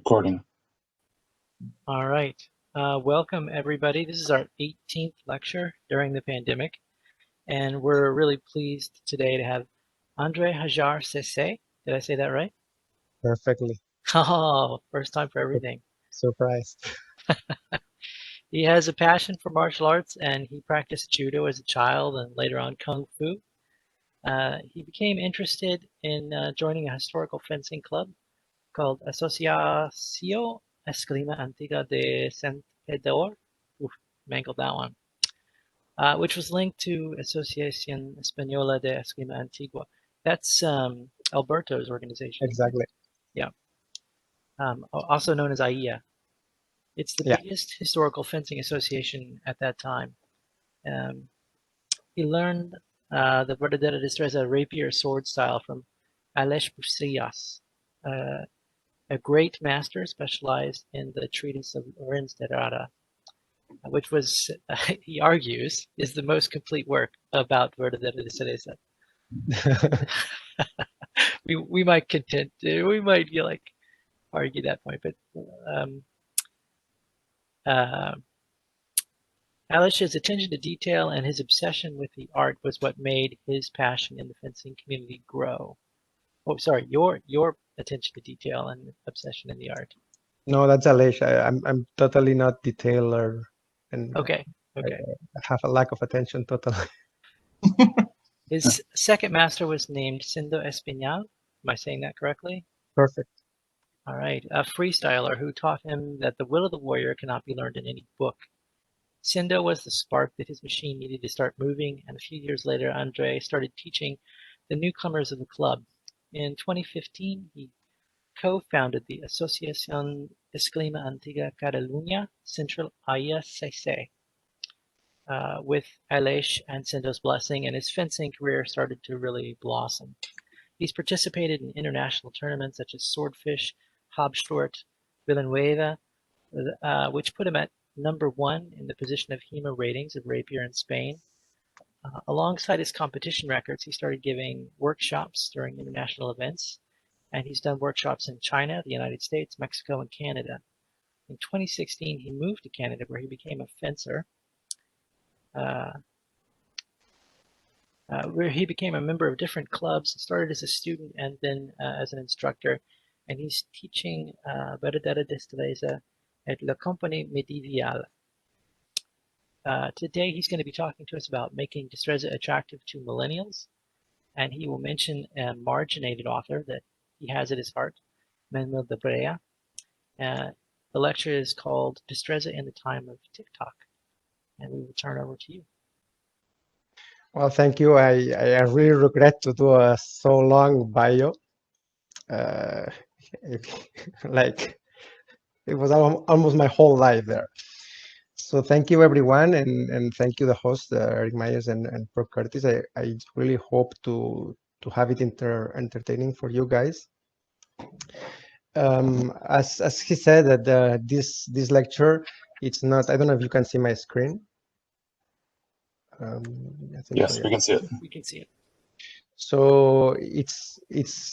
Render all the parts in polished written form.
Recording. All right. Welcome, everybody. This is our 18th lecture during the pandemic, and we're really pleased today to have André Hajjar Sesé. Did I say that right? Perfectly. Oh, first time for everything. Surprised. He has a passion for martial arts, and he practiced judo as a child and later on kung fu. He became interested in joining a historical fencing club called Associació Esgrima Antiga de Santpedor. Oof, mangled that one. Which was linked to Associación Española de Esgrima Antigua. That's Alberto's organization. Exactly. Yeah. Also known as AEACC. It's the biggest historical fencing association at that time. He learned the Verdadera Destreza Rapier Sword style from Aleix Basullas, a great master specialized in the treatise of Lorenz de Rada, which was, he argues, is the most complete work about Verdadera Destreza. we might feel like argue that point, but Aleix's attention to detail and his obsession with the art was what made his passion in the fencing community grow. Oh, sorry, your attention to detail and obsession in the art. No, that's Aleix. I'm totally not detailer, and okay. I have a lack of attention totally. His second master was named Sendo Espinalt. Am I saying that correctly? Perfect. All right, a freestyler who taught him that the will of the warrior cannot be learned in any book. Sendo was the spark that his machine needed to start moving, and a few years later, André started teaching the newcomers of the club. In 2015, he co-founded the Associación Esgrima Antiga Catalunya Central AEACC with Aleix and Sendo's blessing, and his fencing career started to really blossom. He's participated in international tournaments such as Swordfish, Halsbschwert, Villeneuve, which put him at #1 in the position of HEMA Ratings of Rapier in Spain. Alongside his competition records, he started giving workshops during international events, and he's done workshops in China, the United States, Mexico, and Canada. In 2016, he moved to Canada, where he became a fencer, where he became a member of different clubs, started as a student and then as an instructor, and he's teaching Verdadera Destreza at la Compagnie Médiévale. Today he's going to be talking to us about making Destreza attractive to millennials, and he will mention a marginated author that he has at his heart, Manuel de Brea. The lecture is called Destreza in the Time of TikTok, and we will turn over to you. Well, thank you. I really regret to do a so long bio. Like it was almost my whole life there. So thank you everyone, and thank you the host Eric Myers and Pro Curtis. I really hope to have it entertaining for you guys. As he said that this lecture, it's not. I don't know if you can see my screen. Yes, we can see it. We can see it. So it's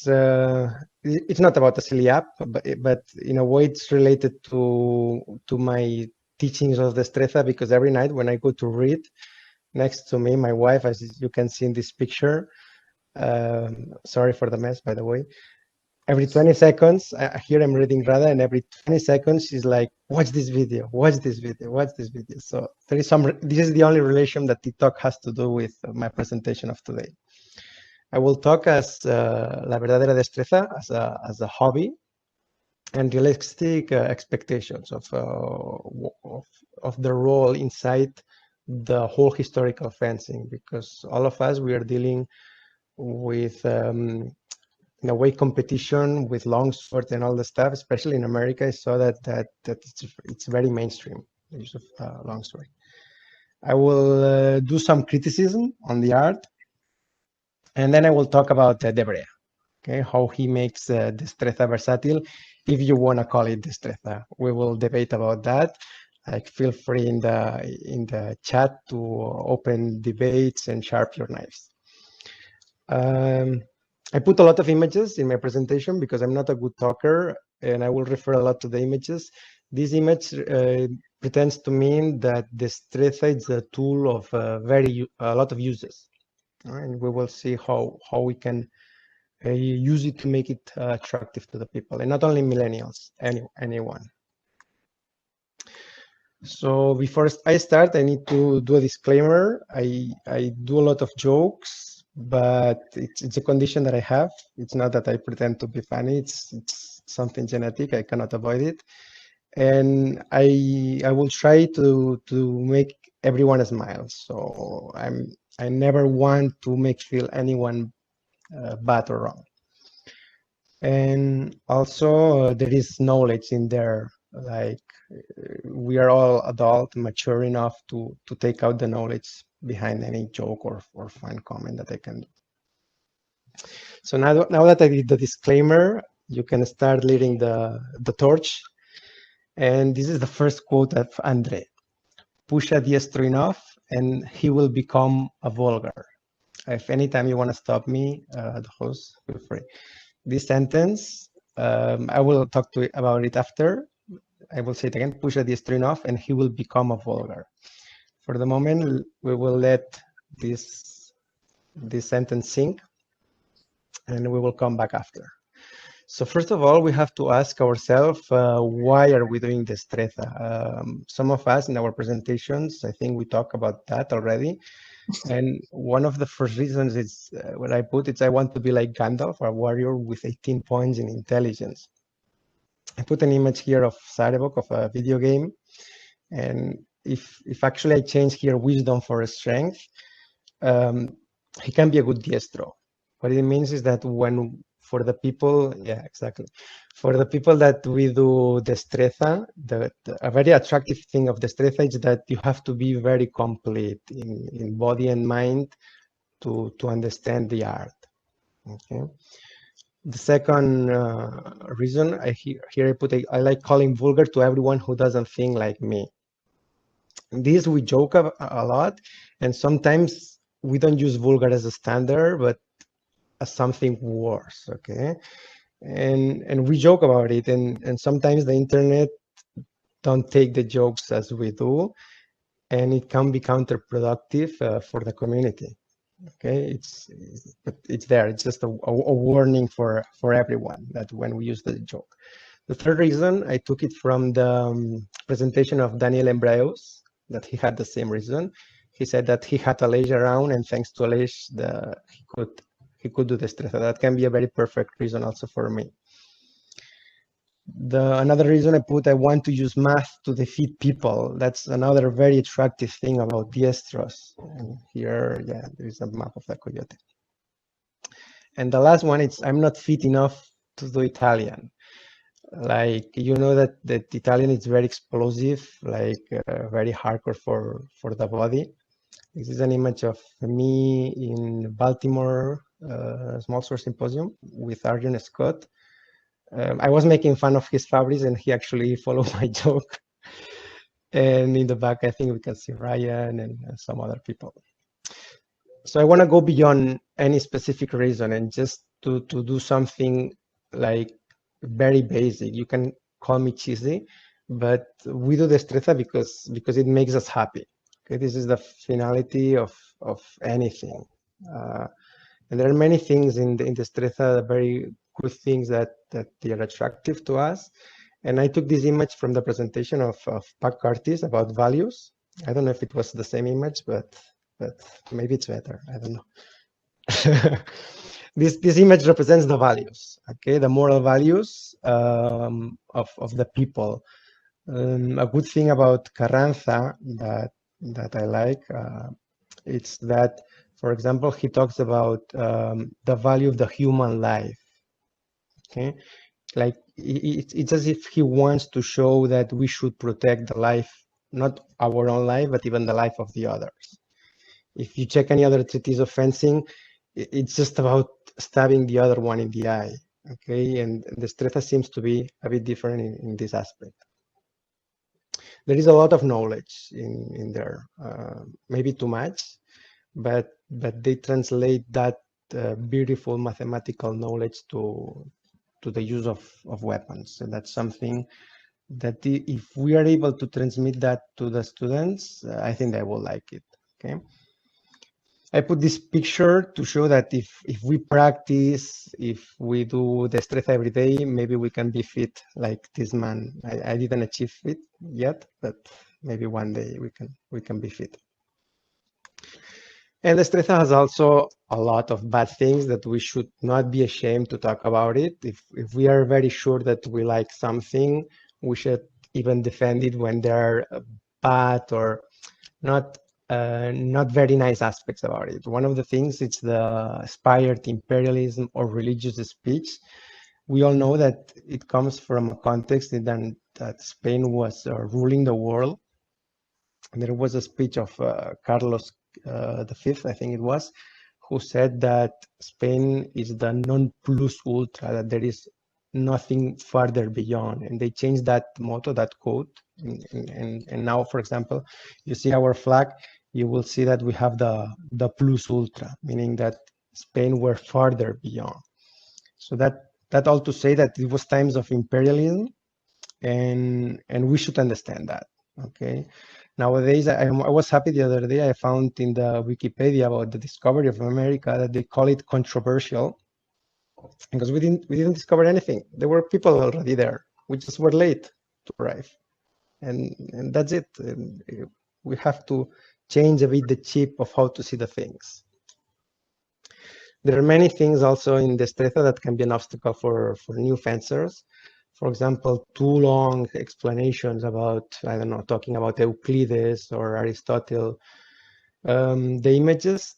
not about a silly app, but in a way it's related to my teachings of Destreza, because every night when I go to read, next to me, my wife, as you can see in this picture, sorry for the mess, by the way. Every 20 seconds, here I'm reading Rada, and every 20 seconds she's like, watch this video, watch this video, watch this video. So there is this is the only relation that TikTok has to do with my presentation of today. I will talk as La Verdadera Destreza, as a hobby, and realistic expectations of the role inside the whole historical fencing, because all of us, we are dealing with in a way competition with long swords and all the stuff, especially in America. I saw that it's very mainstream, the use of long sword. I will do some criticism on the art, and then I will talk about De Brea, okay, how he makes Destreza versatile, if you want to call it Destreza. We will debate about that. Like, feel free in the chat to open debates and sharp your knives. I put a lot of images in my presentation because I'm not a good talker, and I will refer a lot to the images. This image pretends to mean that destreza is a tool of a lot of uses, and we will see how we can use it to make it attractive to the people, and not only millennials, anyone. So before I start, I need to do a disclaimer. I do a lot of jokes, but it's a condition that I have. It's not that I pretend to be funny. It's something genetic. I cannot avoid it, and I will try to make everyone smile. So I never want to make feel anyone bad or wrong. And also there is knowledge in there, like we are all adult, mature enough to take out the knowledge behind any joke or fun comment that I can do. So now that I did the disclaimer, you can start leading the torch. And this is the first quote of André. Push a diestro enough and he will become a vulgar. If anytime you want to stop me, the host, feel free. This sentence, I will talk about it after. I will say it again, push a diestro enough and he will become a vulgar. For the moment, we will let this sentence sink and we will come back after. So first of all, we have to ask ourselves, why are we doing destreza? Some of us in our presentations, I think we talked about that already. And one of the first reasons is what I put, it's I want to be like Gandalf, a warrior with 18 points in intelligence. I put an image here of Sarevok, of a video game. And if actually I change here wisdom for strength, he can be a good diestro. What it means is that when, for the people, yeah, exactly. For the people that we do destreza, a very attractive thing of destreza is that you have to be very complete in body and mind to understand the art. Okay. The second reason here I put I like calling vulgar to everyone who doesn't think like me. This we joke a lot, and sometimes we don't use vulgar as a standard, but as something worse. Okay, and we joke about it, and sometimes the internet don't take the jokes as we do, and it can be counterproductive for the community. Okay, it's there. It's just a warning for everyone that when we use the joke. The third reason, I took it from the presentation of Daniel Embreus, that he had the same reason. He said that he had Aleix around, and thanks to Aleix, he could do destreza. That can be a very perfect reason also for me. Another reason I put, I want to use math to defeat people. That's another very attractive thing about diestros. And here, yeah, there is a map of the coyote. And the last one, it's I'm not fit enough to do Italian. Like, you know that Italian is very explosive, like very hardcore for the body. This is an image of me in Baltimore Small Sword Symposium with Arjun Scott. I was making fun of his fabrics and he actually followed my joke. And in the back, I think we can see Ryan and some other people. So I want to go beyond any specific reason and just to do something like very basic. You can call me cheesy, but we do destreza because it makes us happy. Okay, this is the finality of anything. And there are many things in destreza, very good things that they are attractive to us. And I took this image from the presentation of Pac Curtis about values. I don't know if it was the same image, but maybe it's better. I don't know. This image represents the values, okay, the moral values of the people. A good thing about Carranza that I like, it's that, for example, he talks about the value of the human life. Okay, like it's as if he wants to show that we should protect the life, not our own life, but even the life of the others. If you check any other treatise of fencing, it's just about stabbing the other one in the eye. Okay, and destreza seems to be a bit different in this aspect. There is a lot of knowledge in there, maybe too much, but they translate that beautiful mathematical knowledge to the use of weapons. And that's something that if we are able to transmit that to the students, I think they will like it. Okay. I put this picture to show that if we practice, if we do destreza every day, maybe we can be fit like this man. I didn't achieve it yet, but maybe one day we can be fit. And destreza has also a lot of bad things that we should not be ashamed to talk about it. If we are very sure that we like something, we should even defend it when there are bad or not very nice aspects about it. One of the things is the inspired imperialism or religious speech. We all know that it comes from a context that Spain was ruling the world. And there was a speech of Carlos V, I think it was, who said that Spain is the non plus ultra, that there is nothing further beyond. And they changed that motto, that quote. And now, for example, you see our flag, you will see that we have the plus ultra, meaning that Spain were farther beyond. So that all to say that it was times of imperialism, and we should understand that. Okay. Nowadays, I was happy the other day, I found in the Wikipedia about the discovery of America that they call it controversial, because we didn't discover anything. There were people already there. We just were late to arrive, and that's it. And we have to change a bit the chip of how to see the things. There are many things also in destreza that can be an obstacle for new fencers. For example, too long explanations about, I don't know, talking about Euclides or Aristotle. The images,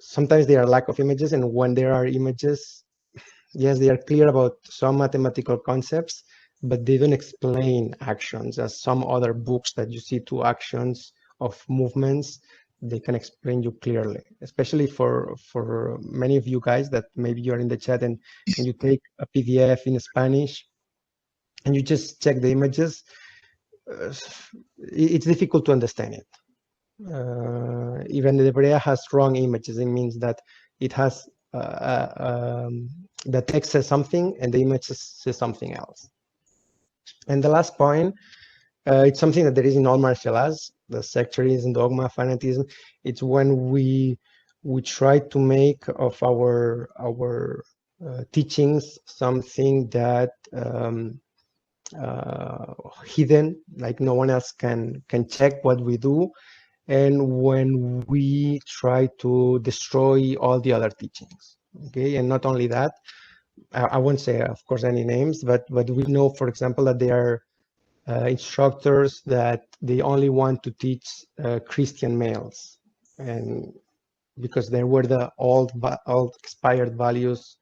sometimes they are lack of images, and when there are images, yes, they are clear about some mathematical concepts, but they don't explain actions, as some other books that you see two actions of movements, they can explain you clearly, especially for many of you guys that maybe you're in the chat and you take a PDF in Spanish and you just check the images. It's difficult to understand it. Even the Brea has wrong images. It means that it has the text says something and the image says something else. And the last point, it's something that there is in all martial arts, the sectarism, dogma, fanatism. It's when we try to make of our teachings something that hidden, like no one else can check what we do, and when we try to destroy all the other teachings. Okay, and not only that, I won't say, of course, any names, but we know, for example, that there are instructors that they only want to teach Christian males, and because there were the old expired values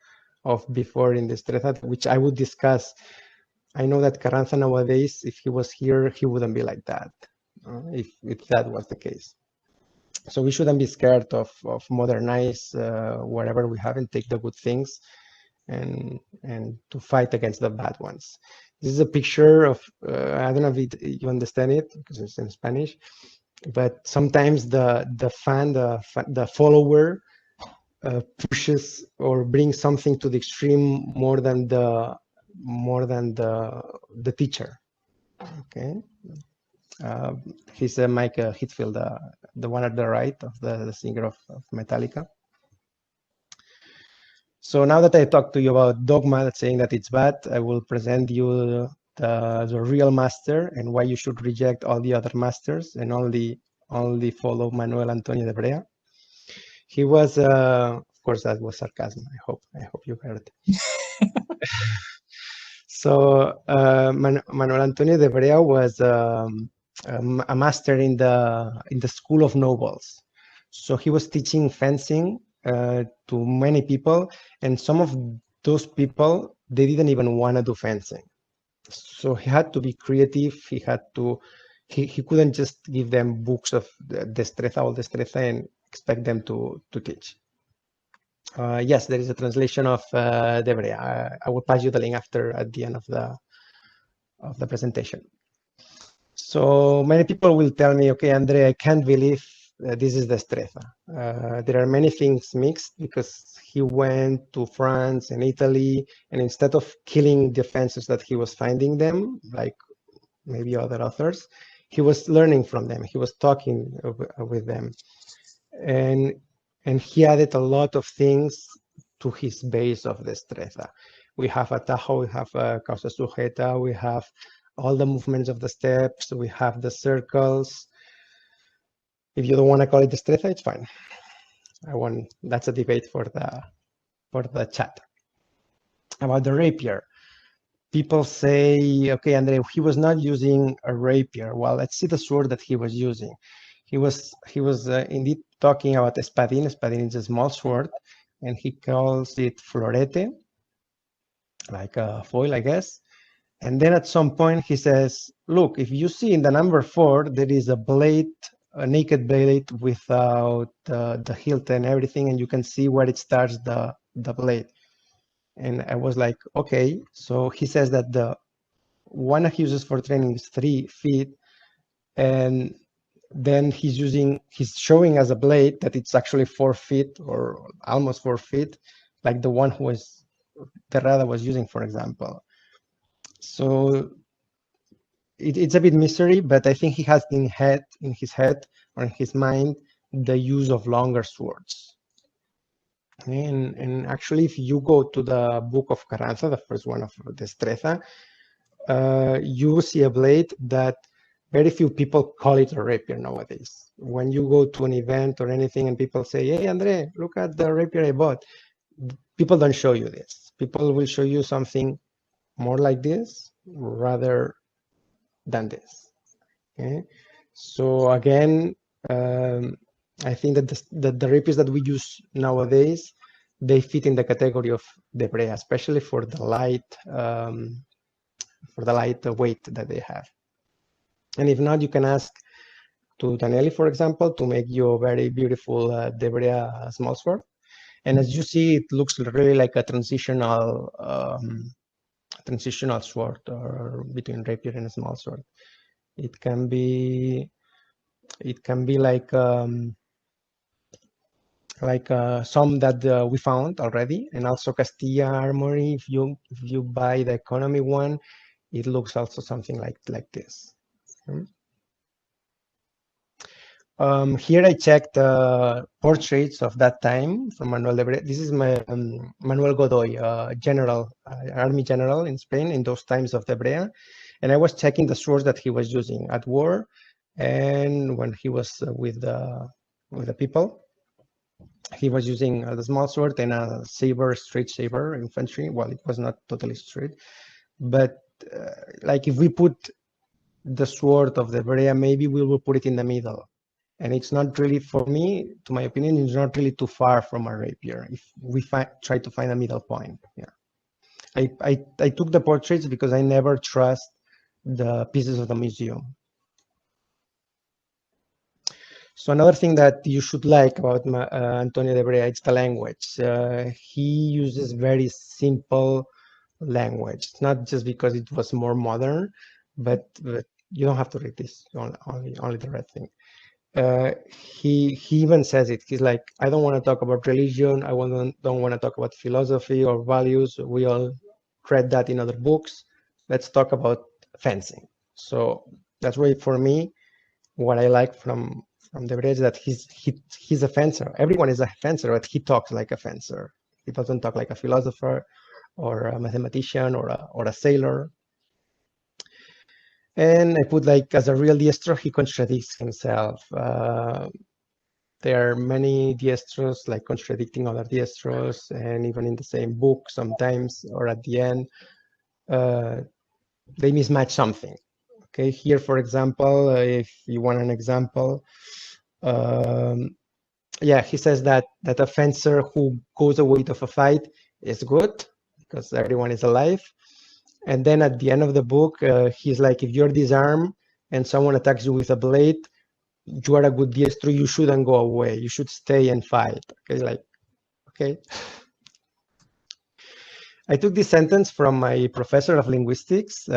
of before in destreza, which I would discuss. I know that Carranza nowadays, if he was here, he wouldn't be like that, if that was the case. So we shouldn't be scared of modernize whatever we have and take the good things and to fight against the bad ones. This is a picture of, I don't know if you understand it because it's in Spanish, but sometimes the follower pushes or brings something to the extreme more than the teacher. Okay. He's Mike Hitfield, the one at the right of the singer of Metallica. So now that I talked to you about dogma, that's saying that it's bad, I will present you the real master and why you should reject all the other masters and only follow Manuel Antonio de Brea. He was, of course, that was sarcasm. I hope you heard. So Manuel Antonio de Brea was a master in the School of Nobles. So he was teaching fencing to many people, and some of those people, they didn't even want to do fencing. So he had to be creative. He couldn't just give them books of destreza and expect them to teach. Yes, there is a translation of de Brea. I will pass you the link at the end of the presentation. So many people will tell me, okay, Andre, I can't believe this is destreza. There are many things mixed because he went to France and Italy, and instead of killing the fences that he was finding them, like maybe other authors, he was learning from them. He was talking with them, and he added a lot of things to his base of destreza. We have atajo, we have causa sujeta, we have all the movements of the steps, we have the circles. If you don't want to call it destreza, it's fine. That's a debate for the chat. About the rapier, people say, okay, Andre, he was not using a rapier. Well, let's see the sword that he was using. He was indeed talking about espadín. Espadín is a small sword, and he calls it florete, like a foil, I guess. And then at some point he says, look, if you see in the number 4, there is a blade, a naked blade without the hilt and everything, and you can see where it starts the blade. And I was like, okay. So he says that the one he uses for training is 3 feet, and then he's showing as a blade that it's actually 4 feet or almost 4 feet, like the one who was de Rada was using, for example. So it's a bit mystery, but I think he has in his head or in his mind the use of longer swords. And actually, if you go to the book of Carranza, the first one of Destreza, you will see a blade that very few people call it a rapier nowadays. When you go to an event or anything and people say, hey, Andre, look at the rapier I bought, people don't show you this. People will show you something more like this rather than this. Okay, so again, I think that the rapiers that we use nowadays, they fit in the category of debrea, especially for the light weight that they have. And if not, you can ask to Danieli, for example, to make you a very beautiful debrea small sword. And as you see, it looks really like a transitional sword, or between rapier and a small sword. It can be like some that we found already, and also Castilla Armory. If you buy the economy one, it looks also something like this. Here I checked portraits of that time from Manuel de Brea. This is Manuel Godoy, army general in Spain in those times of de Brea. And I was checking the swords that he was using at war and when he was with the people. He was using the small sword and a saber, straight saber, infantry. Well, it was not totally straight, but like if we put the sword of the Brea, maybe we will put it in the middle. And it's not really, for me, to my opinion, it's not really too far from a rapier if we try to find a middle point. Yeah, I took the portraits because I never trust the pieces of the museum. So another thing that you should like about Antonio de Brea, it's the language. He uses very simple language. It's not just because it was more modern, but you don't have to read this, only the red thing. He even says it. He's like, I don't want to talk about religion. I don't want to talk about philosophy or values. We all read that in other books. Let's talk about fencing. So that's why, for me, what I like from de Brea is that he's a fencer. Everyone is a fencer, but he talks like a fencer. He doesn't talk like a philosopher or a mathematician or a sailor. And I put, like, as a real diestro, he contradicts himself. There are many diestros like contradicting other diestros, and even in the same book sometimes, or at the end, they mismatch something. Okay, here, for example, if you want an example, yeah, he says that a fencer who goes away to a fight is good because everyone is alive. And then at the end of the book, he's like, if you're disarmed and someone attacks you with a blade, you are a good diestro, you shouldn't go away. You should stay and fight. Okay, like, okay. I took this sentence from my professor of linguistics.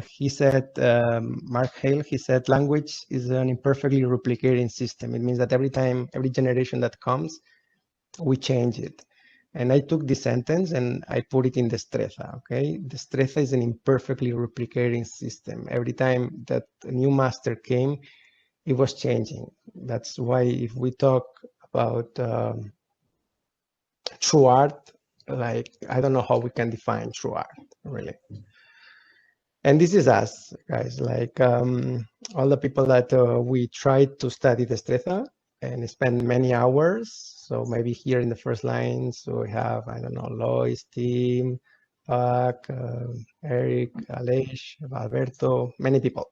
He said, Mark Hale, he said, language is an imperfectly replicating system. It means that every generation that comes, we change it. And I took this sentence and I put it in Destreza, okay? Destreza is an imperfectly replicating system. Every time that a new master came, it was changing. That's why if we talk about true art, like, I don't know how we can define true art, really. And this is us, guys, like all the people that we tried to study Destreza and spend many hours. So maybe here in the first line, so we have, I don't know, Lois, Tim, Pac, Eric, Aleix, Alberto, many people.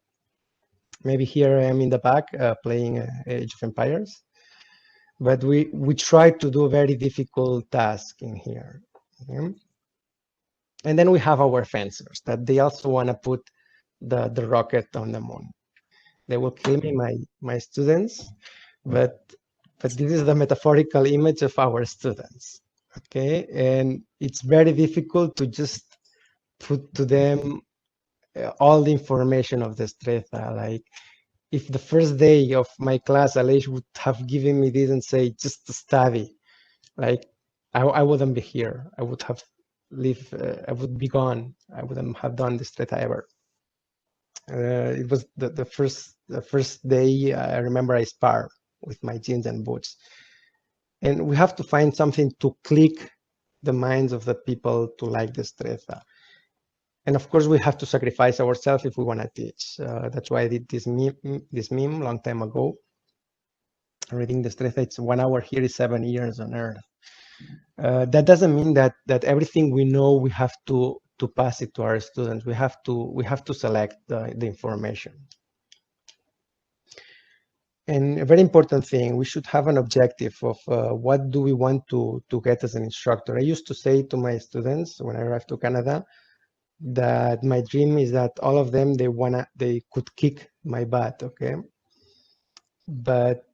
Maybe here I am in the back playing Age of Empires. But we tried to do a very difficult task in here. Okay? And then we have our fencers that they also want to put the rocket on the moon. They will kill me, my students, but this is the metaphorical image of our students. Okay, and it's very difficult to just put to them all the information of Destreza. Like, if the first day of my class, Aleix would have given me this and say, just to study, like, I wouldn't be here. I would have lived, I would be gone. I wouldn't have done Destreza ever. It was the first day, I remember I sparred with my jeans and boots. And we have to find something to click the minds of the people to like Destreza. And of course, we have to sacrifice ourselves if we want to teach. That's why I did this meme long time ago. Reading Destreza, it's 1 hour here is 7 years on Earth. That doesn't mean that everything we know we have to pass it to our students. We have to select the information. And a very important thing, we should have an objective of what do we want to get as an instructor. I used to say to my students when I arrived to Canada that my dream is that all of them they could kick my butt, okay? But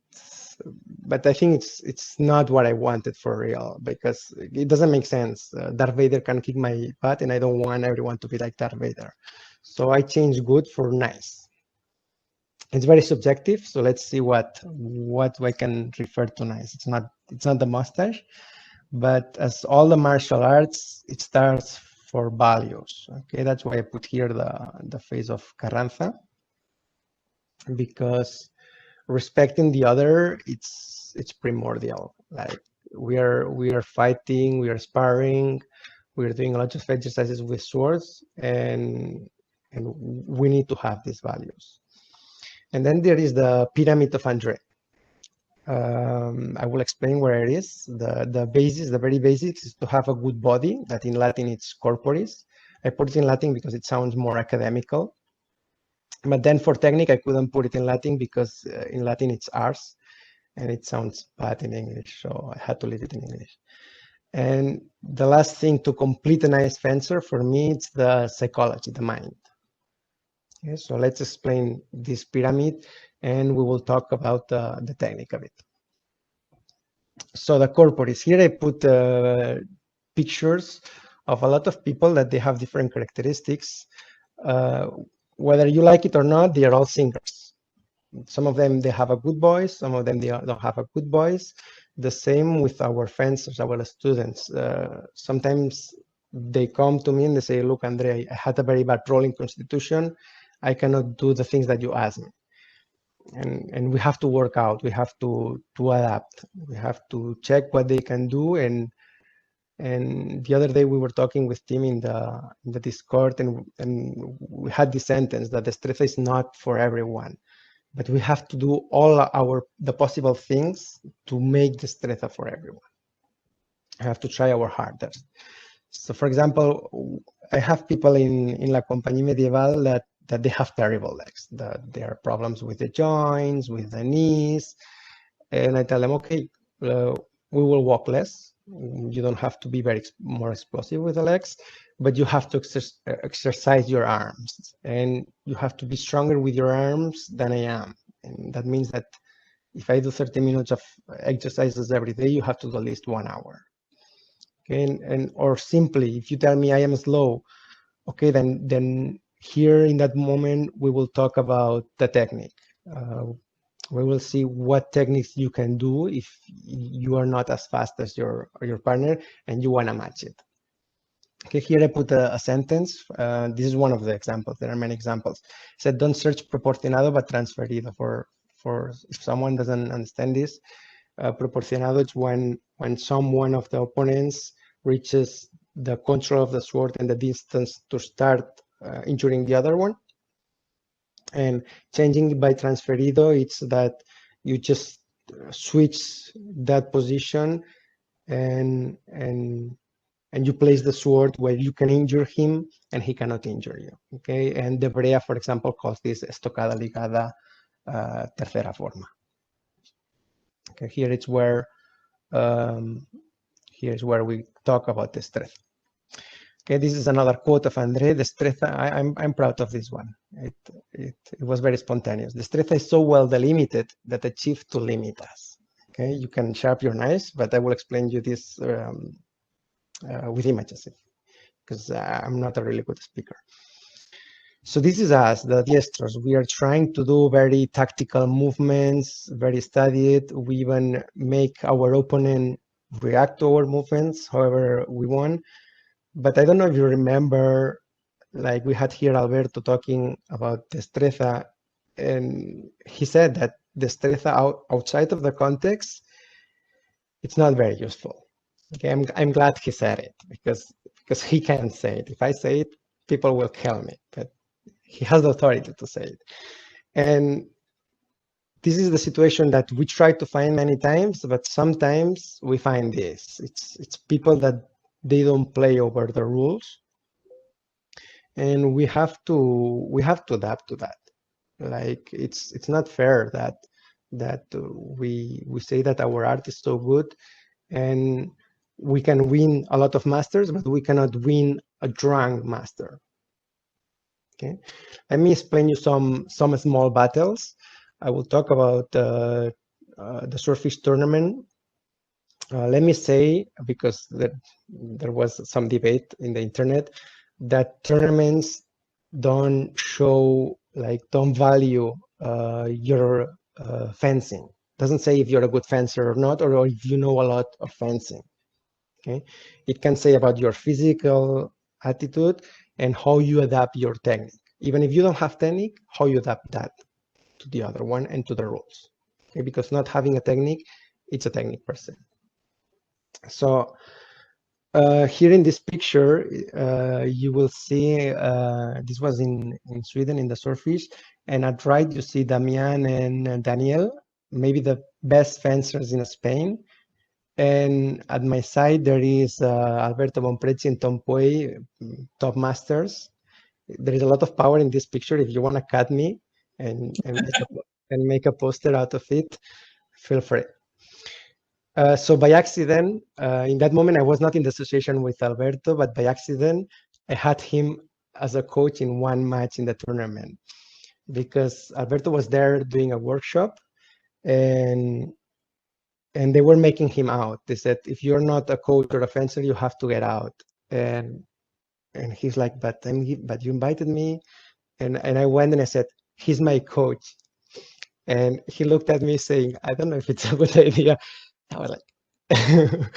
I think it's not what I wanted for real, because it doesn't make sense. Darth Vader can kick my butt, and I don't want everyone to be like Darth Vader. So I changed good for nice. It's very subjective, so let's see what I can refer to nice. It's not the mustache, but as all the martial arts, it starts for values. Okay, that's why I put here the face of Carranza, because respecting the other, it's primordial. Like, we are fighting, we are sparring, we are doing a lot of exercises with swords, and we need to have these values. And then there is the pyramid of André. I will explain where it is. The basis, the very basics, is to have a good body, that in Latin it's corporis. I put it in Latin because it sounds more academical. But then for technique, I couldn't put it in Latin because in Latin it's ars, and it sounds bad in English, so I had to leave it in English. And the last thing to complete a nice fencer, for me, it's the psychology, the mind. Okay, so let's explain this pyramid, and we will talk about the technique of it. So the corporis, here I put pictures of a lot of people that they have different characteristics. Whether you like it or not, they are all singers. Some of them, they have a good voice. Some of them, they don't have a good voice. The same with our fencers, our students. Sometimes they come to me and they say, look, André, I had a very bad rolling constitution. I cannot do the things that you ask me. And we have to work out. We have to adapt. We have to check what they can do. And the other day we were talking with Tim in the Discord, and we had this sentence that Destreza is not for everyone, but we have to do all the possible things to make Destreza for everyone. I have to try our hardest. So, for example, I have people in La Compagnie Médiévale that they have terrible legs, that there are problems with the joints, with the knees, and I tell them, okay, we will walk less. You don't have to be more explosive with the legs, but you have to exercise your arms, and you have to be stronger with your arms than I am. And that means that if I do 30 minutes of exercises every day, you have to do at least 1 hour. Okay, and or simply, if you tell me I am slow, okay, then here in that moment we will talk about the technique. We will see what techniques you can do if you are not as fast as your partner and you want to match it. Okay, here I put a sentence. This is one of the examples. There are many examples. It said, don't search proporcionado but transferido. For if someone doesn't understand this, proporcionado is when someone of the opponents reaches the control of the sword and the distance to start injuring the other one. And changing it by transferido, it's that you just switch that position and you place the sword where you can injure him and he cannot injure you. Okay, and De Brea, for example, calls this estocada ligada tercera forma. Okay, here it's where here's where we talk about destreza. Okay, this is another quote of André. Destreza, I'm proud of this one. It was very spontaneous. Destreza is so well delimited that achieved to limit us. Okay, you can sharpen your knives, but I will explain you this with images because I'm not a really good speaker. So this is us, the diestros. We are trying to do very tactical movements, very studied. We even make our opponent react to our movements, however we want. But I don't know if you remember, like we had here Alberto talking about destreza, and he said that destreza outside of the context, it's not very useful. Okay, I'm glad he said it because he can't say it. If I say it, people will kill me, but he has the authority to say it. And this is the situation that we try to find many times, but sometimes we find this. It's people that they don't play over the rules, and we have to adapt to that. Like it's not fair that we say that our art is so good and we can win a lot of masters, but we cannot win a drunk master. Okay, let me explain you some small battles. I will talk about the Swordfish tournament. Let me say, because there was some debate in the internet, that tournaments don't show, like, don't value your fencing. Doesn't say if you're a good fencer or not, or if you know a lot of fencing. Okay, it can say about your physical attitude and how you adapt your technique. Even if you don't have technique, how you adapt that to the other one and to the rules. Okay, because not having a technique, it's a technique per se. So here in this picture, you will see, this was in Sweden in the Swordfish, and at right you see Damian and Daniel, maybe the best fencers in Spain. And at my side there is Alberto Bonprezzi and Tom Puey, top masters. There is a lot of power in this picture. If you want to cut me and make a poster out of it, feel free. So by accident, in that moment, I was not in the association with Alberto, but by accident, I had him as a coach in one match in the tournament because Alberto was there doing a workshop and they were making him out. They said, if you're not a coach or a fencer, you have to get out. And he's like, but you invited me. And I went and I said, he's my coach. And he looked at me saying, I don't know if it's a good idea. I was like,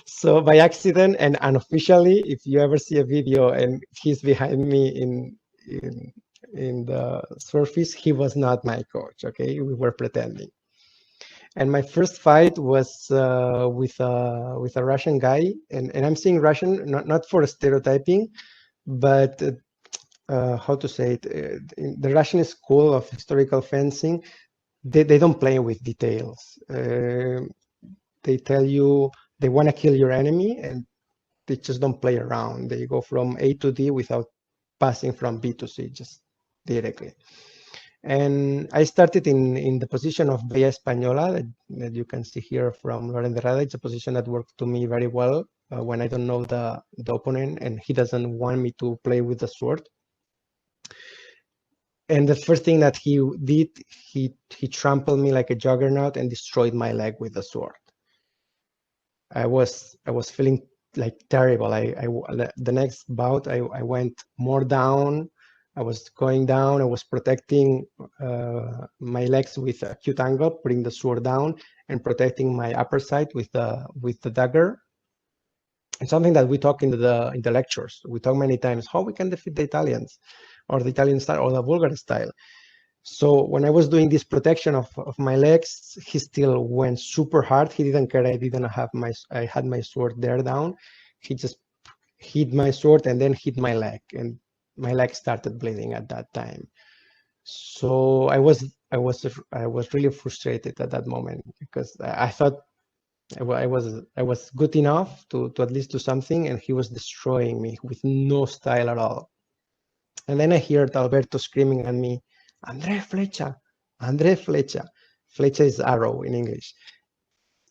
so by accident and unofficially, if you ever see a video and he's behind me in the Swordfish, he was not my coach. Okay, we were pretending. And my first fight was with a Russian guy, and I'm saying Russian not for stereotyping, but how to say it? The Russian school of historical fencing, they don't play with details. They tell you they want to kill your enemy, and they just don't play around. They go from A to D without passing from B to C, just directly. And I started in the position of Vía Española that you can see here from Lorenz de Rada. It's a position that worked to me very well when I don't know the opponent and he doesn't want me to play with the sword. And the first thing that he did, he trampled me like a juggernaut and destroyed my leg with the sword. I was feeling like terrible. The next bout, I went more down. I was going down. I was protecting my legs with a acute angle, putting the sword down, and protecting my upper side with the dagger. And something that we talk in the lectures. We talk many times how we can defeat the Italians, or the Italian style, or the Bulgarian style. So when I was doing this protection of my legs, he still went super hard. He didn't care. I had my sword there down. He just hit my sword and then hit my leg, and my leg started bleeding at that time. So I was really frustrated at that moment, because I thought I was good enough to at least do something, and he was destroying me with no style at all. And then I heard Alberto screaming at me, André Flecha, André Flecha. Flecha is arrow in English.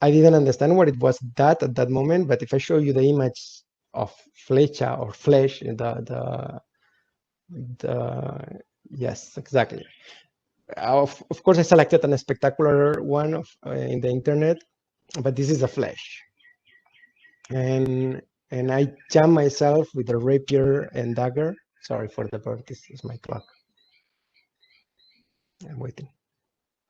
I didn't understand what it was at that moment, but if I show you the image of Flecha or flesh, yes, exactly. Of course, I selected a spectacular one in the internet, but this is a flesh. And I jammed myself with a rapier and dagger. Sorry for the bird, this is my clock. I'm waiting.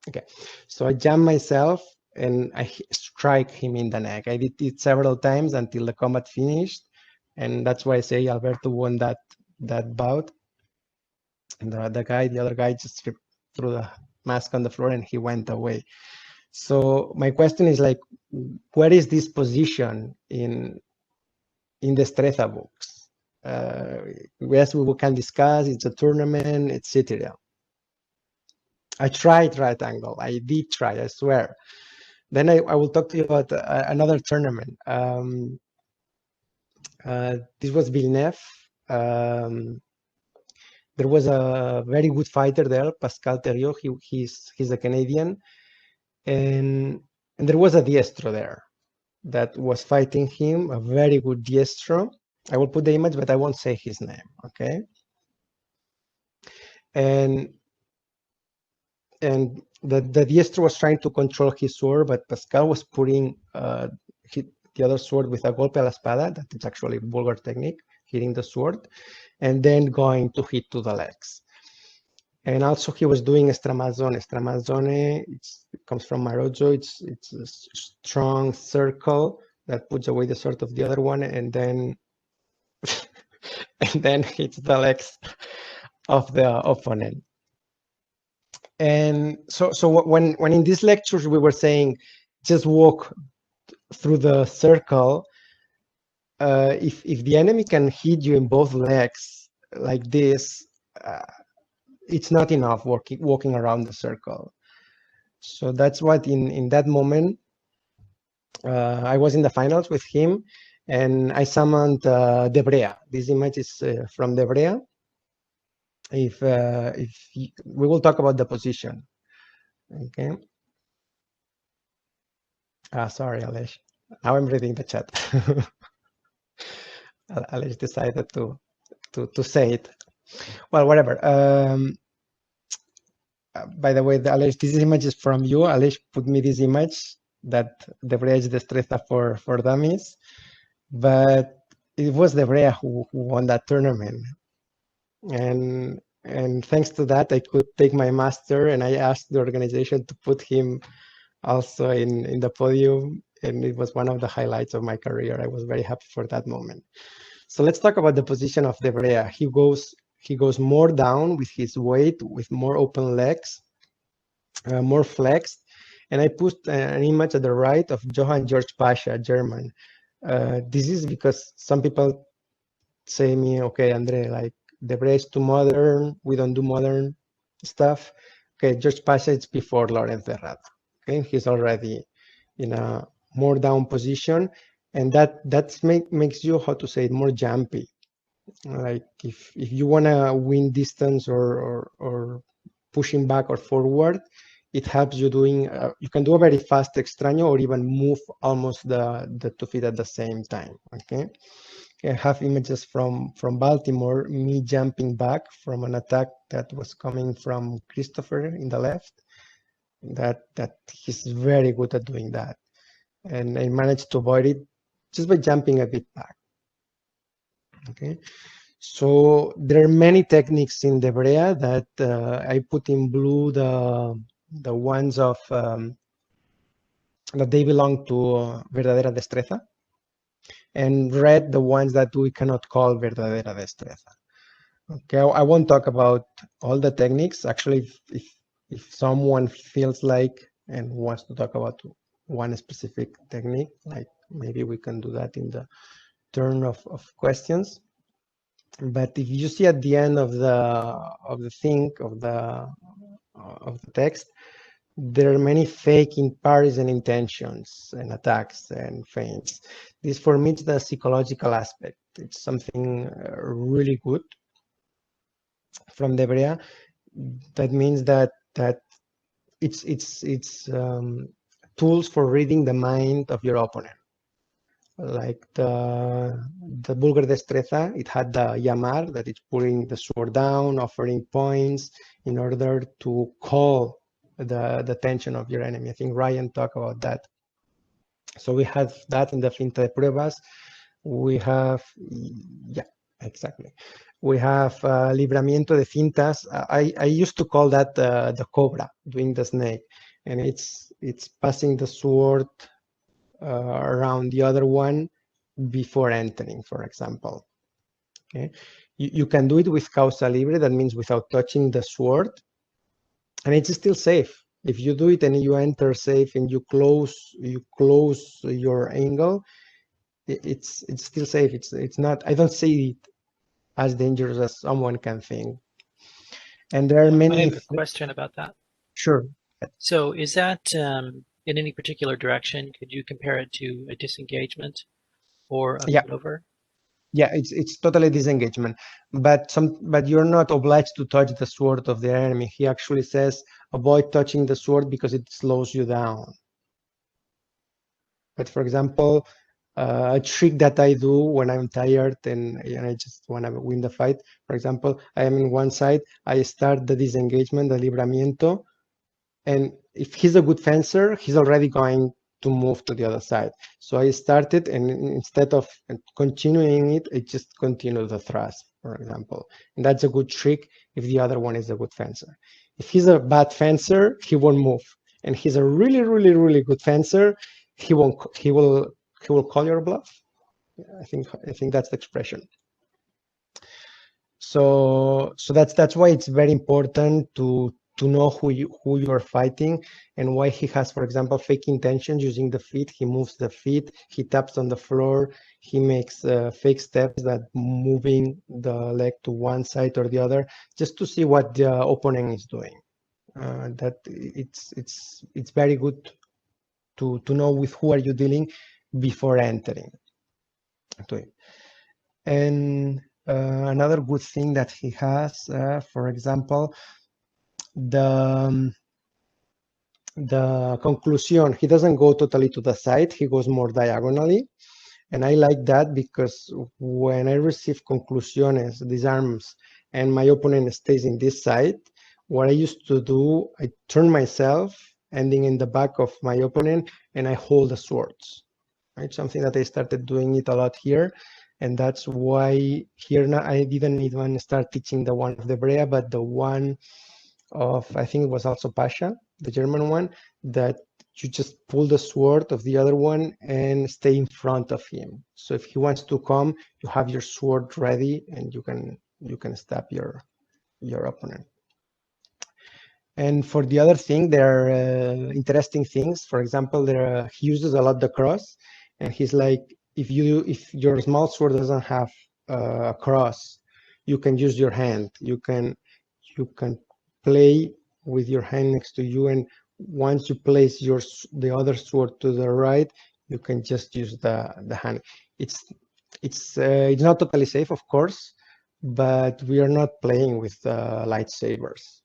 Okay, so I jammed myself and I strike him in the neck. I did it several times until the combat finished, and that's why I say Alberto won that bout. And the other guy just threw the mask on the floor and he went away. So my question is, like, where is this position in Destreza books? Yes, we can discuss, it's a tournament, etc. I tried right angle. I did try, I swear. Then I will talk to you about another tournament. This was Villeneuve. There was a very good fighter there, Pascal Theriot. He's a Canadian. And there was a diestro there that was fighting him, a very good diestro. I will put the image, but I won't say his name, okay? And the diestro was trying to control his sword, but Pascal was putting the other sword with a golpe a la espada, that is actually Bulgar technique, hitting the sword, and then going to hit to the legs. And also he was doing estramazzone. Estramazzone, it comes from Marozzo. It's a strong circle that puts away the sword of the other one, and then hits the legs of the opponent. And so when in these lectures we were saying just walk through the circle, if the enemy can hit you in both legs like this, it's not enough walking around the circle. So that's what in that moment I was in the finals with him, and I summoned De Brea. This image is from De Brea. If we will talk about the position, okay. Sorry, Aleix. Now I'm reading the chat. Aleix decided to say it. Well, whatever. By the way, Aleix, this image is from you. Aleix put me this image that De Brea is Destreza for dummies, but it was De Brea who won that tournament. And thanks to that, I could take my master, and I asked the organization to put him also in the podium, and it was one of the highlights of my career. I was very happy for that moment. So let's talk about the position of De Brea. He goes more down with his weight, with more open legs, more flexed. And I put an image at the right of Johann Georg Pascha, German. This is because some people say me, okay, André, like De Brea is too modern. We don't do modern stuff. Okay, Georg Pascha is before Lorenz de Rada. Okay, he's already in a more down position, and that makes you, how to say it, more jumpy. Like if you want to win distance or pushing back or forward, it helps you doing. You can do a very fast extraño or even move almost the 2 feet at the same time. Okay. I have images from Baltimore, me jumping back from an attack that was coming from Christopher in the left. That he's very good at doing that, and I managed to avoid it just by jumping a bit back. Okay, so there are many techniques in the brea that I put in blue the ones of that they belong to Verdadera Destreza, and red the ones that we cannot call Verdadera Destreza. Okay, I won't talk about all the techniques. Actually, if someone feels like and wants to talk about one specific technique, like maybe we can do that in the turn of questions. But if you see at the end of the text, there are many fake parries and intentions and attacks and feints. This for me is the psychological aspect. It's something really good from the brea. That means that it's tools for reading the mind of your opponent. Like the Vulgar Destreza, it had the llamar, that it's putting the sword down, offering points in order to call the attention of your enemy. I think Ryan talked about that. So we have that in the finta de pruebas. We have, yeah, exactly. We have libramiento de fintas. I used to call that the cobra, doing the snake, and it's passing the sword around the other one before entering, for example. Okay, you can do it with causa libre, that means without touching the sword, and it's still safe. If you do it and you enter safe and you close your angle, it's still safe. It's not, I don't see it as dangerous as someone can think. And there are many. I have a question about that. Sure. So is that in any particular direction? Could you compare it to a disengagement or a maneuver? Yeah, it's totally disengagement, but you're not obliged to touch the sword of the enemy. He actually says avoid touching the sword because it slows you down. But for example, a trick that I do when I'm tired and I just want to win the fight, for example, I am in one side, I start the disengagement, the libramiento, and if he's a good fencer, he's already going to move to the other side. So I started, and instead of continuing it, I just continue the thrust, for example. And that's a good trick if the other one is a good fencer. If he's a bad fencer, he won't move. And he's a really, really, really good fencer, he will call your bluff. I think that's the expression. So that's why it's very important to know who you are fighting, and why he has, for example, fake intentions using the feet. He moves the feet, he taps on the floor, he makes fake steps that moving the leg to one side or the other, just to see what the opponent is doing. That it's very good to know with who are you dealing before entering to it. And another good thing that he has, for example, the conclusion. He doesn't go totally to the side, he goes more diagonally, and I like that because when I receive conclusiones, disarms, and my opponent stays in this side, what I used to do, I turn myself ending in the back of my opponent and I hold the swords. Right, something that I started doing it a lot here, and that's why here now I didn't even start teaching the one of the brea, but the one of, I think it was also Pasha, the German one, that you just pull the sword of the other one and stay in front of him. So if he wants to come, you have your sword ready and you can stab your opponent. And for the other thing, there are interesting things. For example, he uses a lot the cross, and he's like, if your small sword doesn't have a cross, you can use your hand. You can play with your hand next to you, and once you place the other sword to the right, you can just use the hand. It's not totally safe, of course, but we are not playing with lightsabers.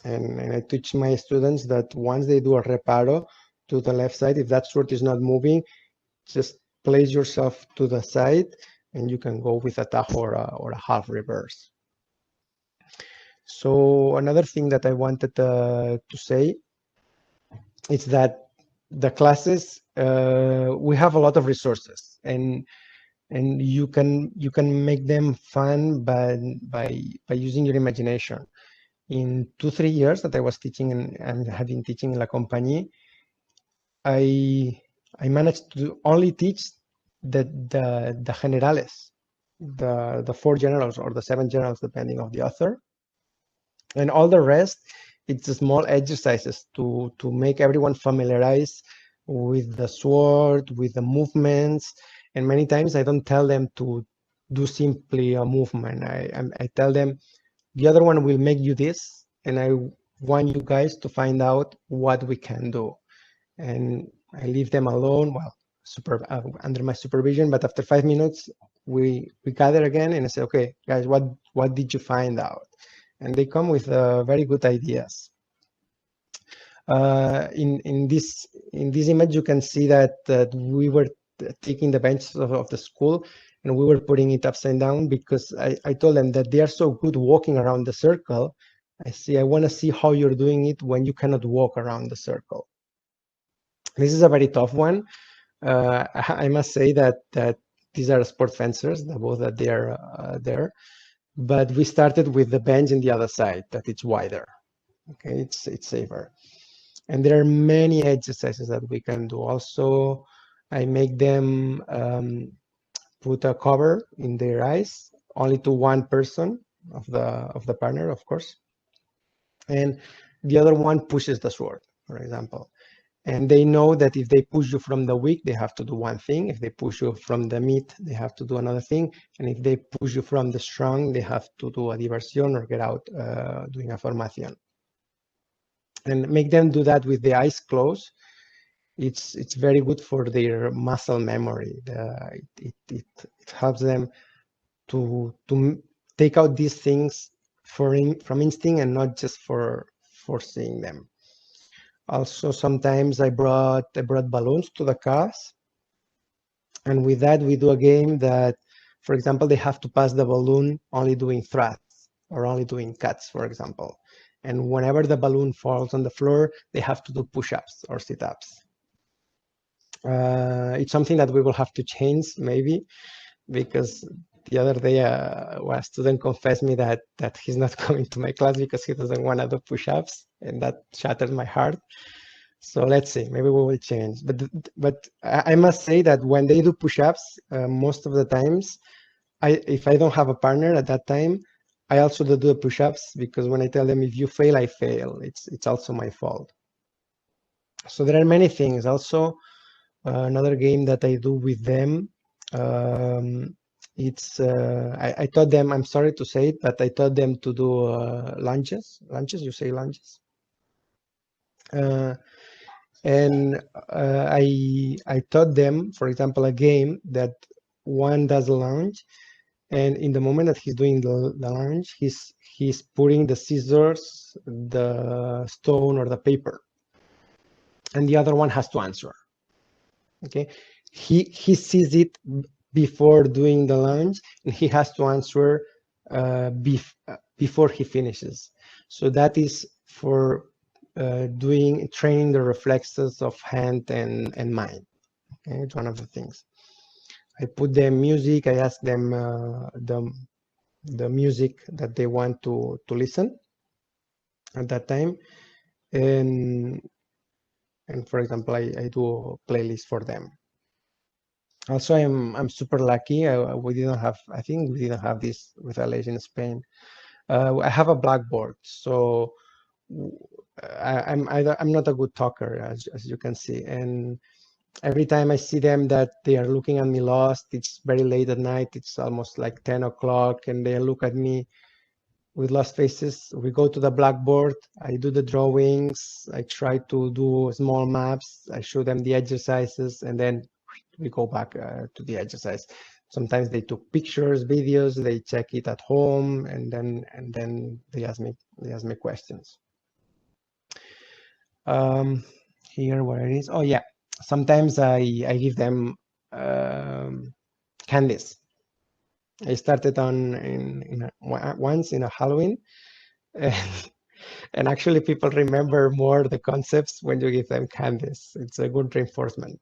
And I teach my students that once they do a reparo to the left side, if that sword is not moving, just place yourself to the side and you can go with a tajo or a half reverse. So another thing that I wanted to say is that the classes we have a lot of resources, and you can make them fun by using your imagination. In 2-3 years that I was teaching and have been teaching in La Compagnie, I managed to only teach the generales, the 4 generals or the 7 generals, depending on the author, and all the rest, it's small exercises to make everyone familiarize with the sword, with the movements. And many times I don't tell them to do simply a movement. I tell them, the other one will make you this, and I want you guys to find out what we can do. And I leave them alone, well, under my supervision, but after 5 minutes, we gather again and I say, okay, guys, what did you find out? And they come with very good ideas. In this image, you can see that we were taking the benches of the school and we were putting it upside down because I told them that they are so good walking around the circle. I want to see how you're doing it when you cannot walk around the circle. This is a very tough one. I must say that these are sport fencers, both that they are there. But we started with the bench in the other side, that it's wider. Okay, it's safer. And there are many exercises that we can do. Also, I make them put a cover in their eyes, only to one person of the partner, of course. And the other one pushes the sword, for example. And they know that if they push you from the weak, they have to do one thing. If they push you from the mid, they have to do another thing. And if they push you from the strong, they have to do a diversion or get out doing a formación. And make them do that with the eyes closed. It's very good for their muscle memory. It helps them to take out these things from instinct and not just for seeing them. Also, sometimes I brought balloons to the cars, and with that we do a game that, for example, they have to pass the balloon only doing thrusts or only doing cuts, for example. And whenever the balloon falls on the floor, they have to do push-ups or sit-ups. It's something that we will have to change maybe, because the other day a student confessed me that he's not coming to my class because he doesn't want to do push-ups, and that shattered my heart. So let's see, maybe we will change. But I must say that when they do push-ups, most of the times, if I don't have a partner at that time, I also do the push-ups, because when I tell them if you fail, I fail. It's also my fault. So there are many things. Also, another game that I do with them. I taught them, I'm sorry to say it, but I taught them to do lunges. Lunges, you say lunges? And I taught them, for example, a game that one does a lunge, and in the moment that he's doing the lunge, he's putting the scissors, the stone, or the paper, and the other one has to answer. Okay, he sees it before doing the lunge, and he has to answer before he finishes. So that is for training the reflexes of hand and mind. Okay, it's one of the things. I put them music. I ask them the music that they want to listen at that time, and for example, I do a playlist for them. Also, I'm super lucky. We didn't have, I think we didn't have this with Aleix in Spain. I have a blackboard, so I'm not a good talker, as you can see. And every time I see them that they are looking at me lost, it's very late at night. It's almost like 10 o'clock, and they look at me with lost faces. We go to the blackboard. I do the drawings. I try to do small maps. I show them the exercises, and then we go back to the exercise. Sometimes they took pictures, videos, they check it at home, and then they ask me questions. Here, where it is? Oh yeah. Sometimes I give them candies. I started once in a Halloween, and actually people remember more the concepts when you give them candies. It's a good reinforcement.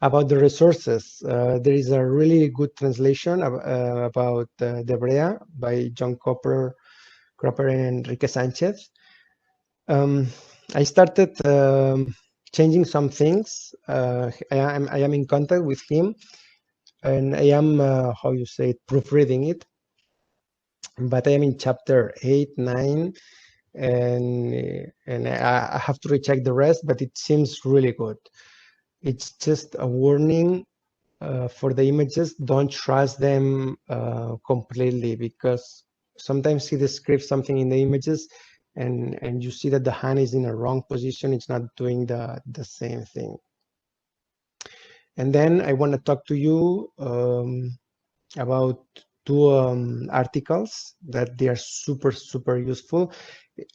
About the resources, there is a really good translation about De Brea by John Cropper and Enrique Sanchez. I started changing some things. I am in contact with him, and I am, how you say it, proofreading it. But I am in chapter 8, 9, and I have to recheck the rest, but it seems really good. It's just a warning for the images. Don't trust them completely, because sometimes he describes something in the images and you see that the hand is in a wrong position. It's not doing the same thing. And then I want to talk to you about two articles that they are super useful.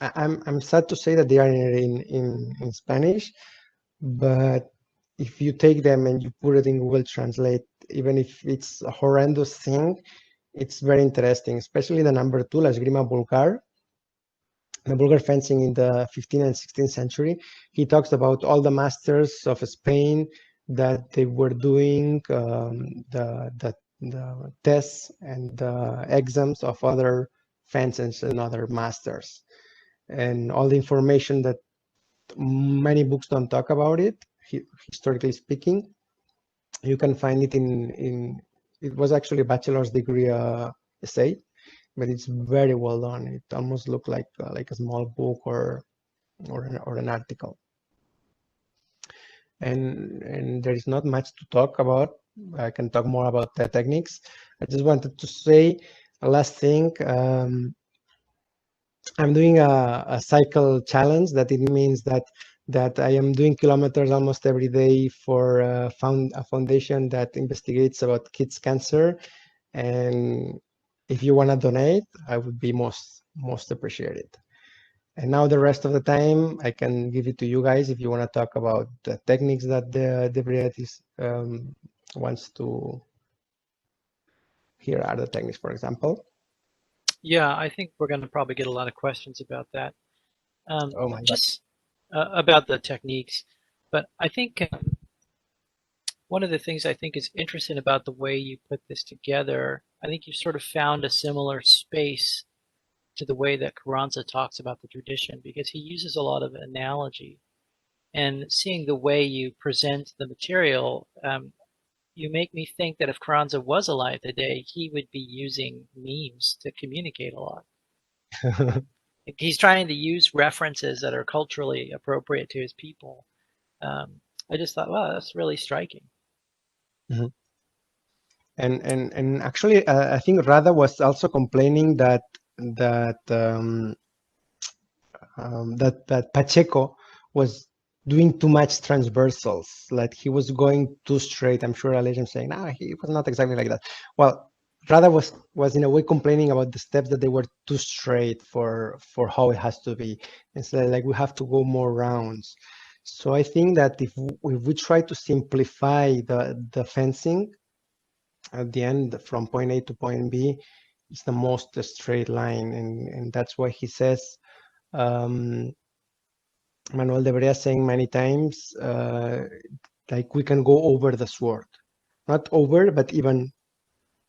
I'm sad to say that they are in Spanish, but if you take them and you put it in Google Translate, even if it's a horrendous thing, it's very interesting, especially the number 2, La Esgrima Bulgar, the Bulgar fencing in the 15th and 16th century. He talks about all the masters of Spain that they were doing the tests and the exams of other fencers and other masters, and all the information that many books don't talk about it. Historically speaking, you can find it in it was actually a bachelor's degree essay, but it's very well done. It almost looked like a small book or an article. And there is not much to talk about. I can talk more about the techniques. I just wanted to say a last thing. I'm doing a cycle challenge. That it means that I am doing kilometers almost every day for a foundation that investigates about kids' cancer. And if you want to donate, I would be most appreciated. And now the rest of the time, I can give it to you guys if you want to talk about the techniques that the Briatis wants to. Here are the techniques, for example. Yeah, I think we're going to probably get a lot of questions about that. Oh my just about the techniques. But I think one of the things I think is interesting about the way you put this together, I think you sort of found a similar space to the way that Carranza talks about the tradition, because he uses a lot of analogy. And seeing the way you present the material, you make me think that if Carranza was alive today, he would be using memes to communicate a lot. He's trying to use references that are culturally appropriate to his people. I just thought, wow, that's really striking. Mm-hmm. And actually, I think Rada was also complaining that Pacheco was doing too much transversals, like he was going too straight. I'm sure Aleix is saying, no, he was not exactly like that. Well, Rada was in a way complaining about the steps that they were too straight for how it has to be. It's like we have to go more rounds. So I think that if we try to simplify the fencing, at the end from point A to point B, it's the most straight line, and that's why he says, Manuel de Brea saying many times, like we can go over the sword, not over, but even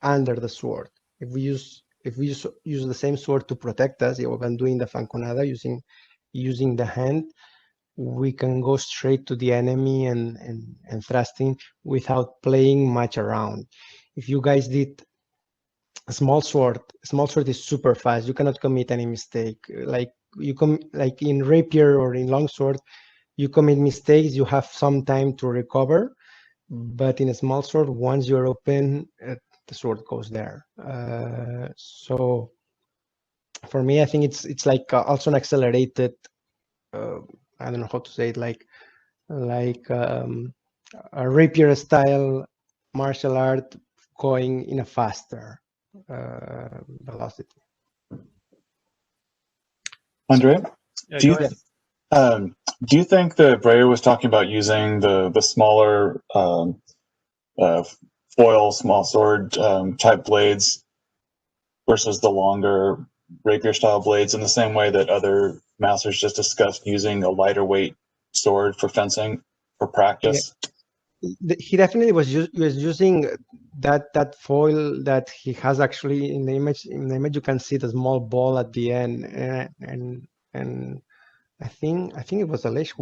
under the sword. If we use the same sword to protect us, when doing the fanconada, using the hand, we can go straight to the enemy and thrusting without playing much around. If you guys did a small sword is super fast. You cannot commit any mistake. Like in rapier or in longsword, you commit mistakes, you have some time to recover. But in a small sword, once you're open, the sword goes there. So for me, I think it's like also an accelerated. I don't know how to say it. Like a rapier style martial art going in a faster velocity. Andre, Do you think that Breyer was talking about using the smaller foil small sword type blades versus the longer rapier style blades in the same way that other masters just discussed using a lighter weight sword for fencing for practice? he definitely was using that foil that he has actually in the image. In the image, you can see the small ball at the end, and I think it was Aleix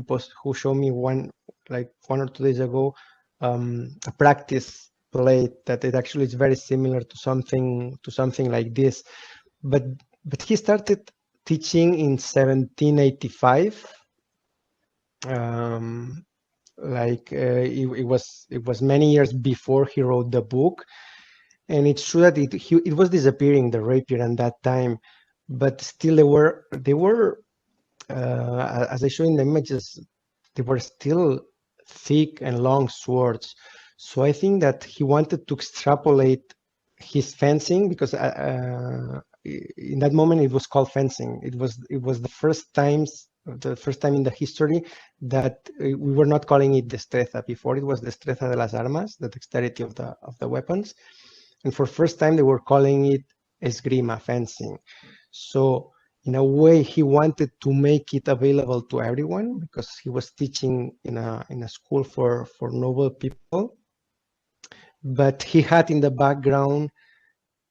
who showed me one like 1 or 2 days ago, a practice blade that it actually is very similar to something like this, but he started teaching in 1785. It was many years before he wrote the book, and it's true that it was disappearing, the rapier, at that time, but still they were as I show in the images, they were still thick and long swords. So I think that he wanted to extrapolate his fencing, because in that moment it was called fencing. It was the first time in the history that we were not calling it destreza. Before it was destreza de las armas, the dexterity of the weapons, and for first time they were calling it esgrima, fencing. So in a way, he wanted to make it available to everyone, because he was teaching in a school for noble people. But he had in the background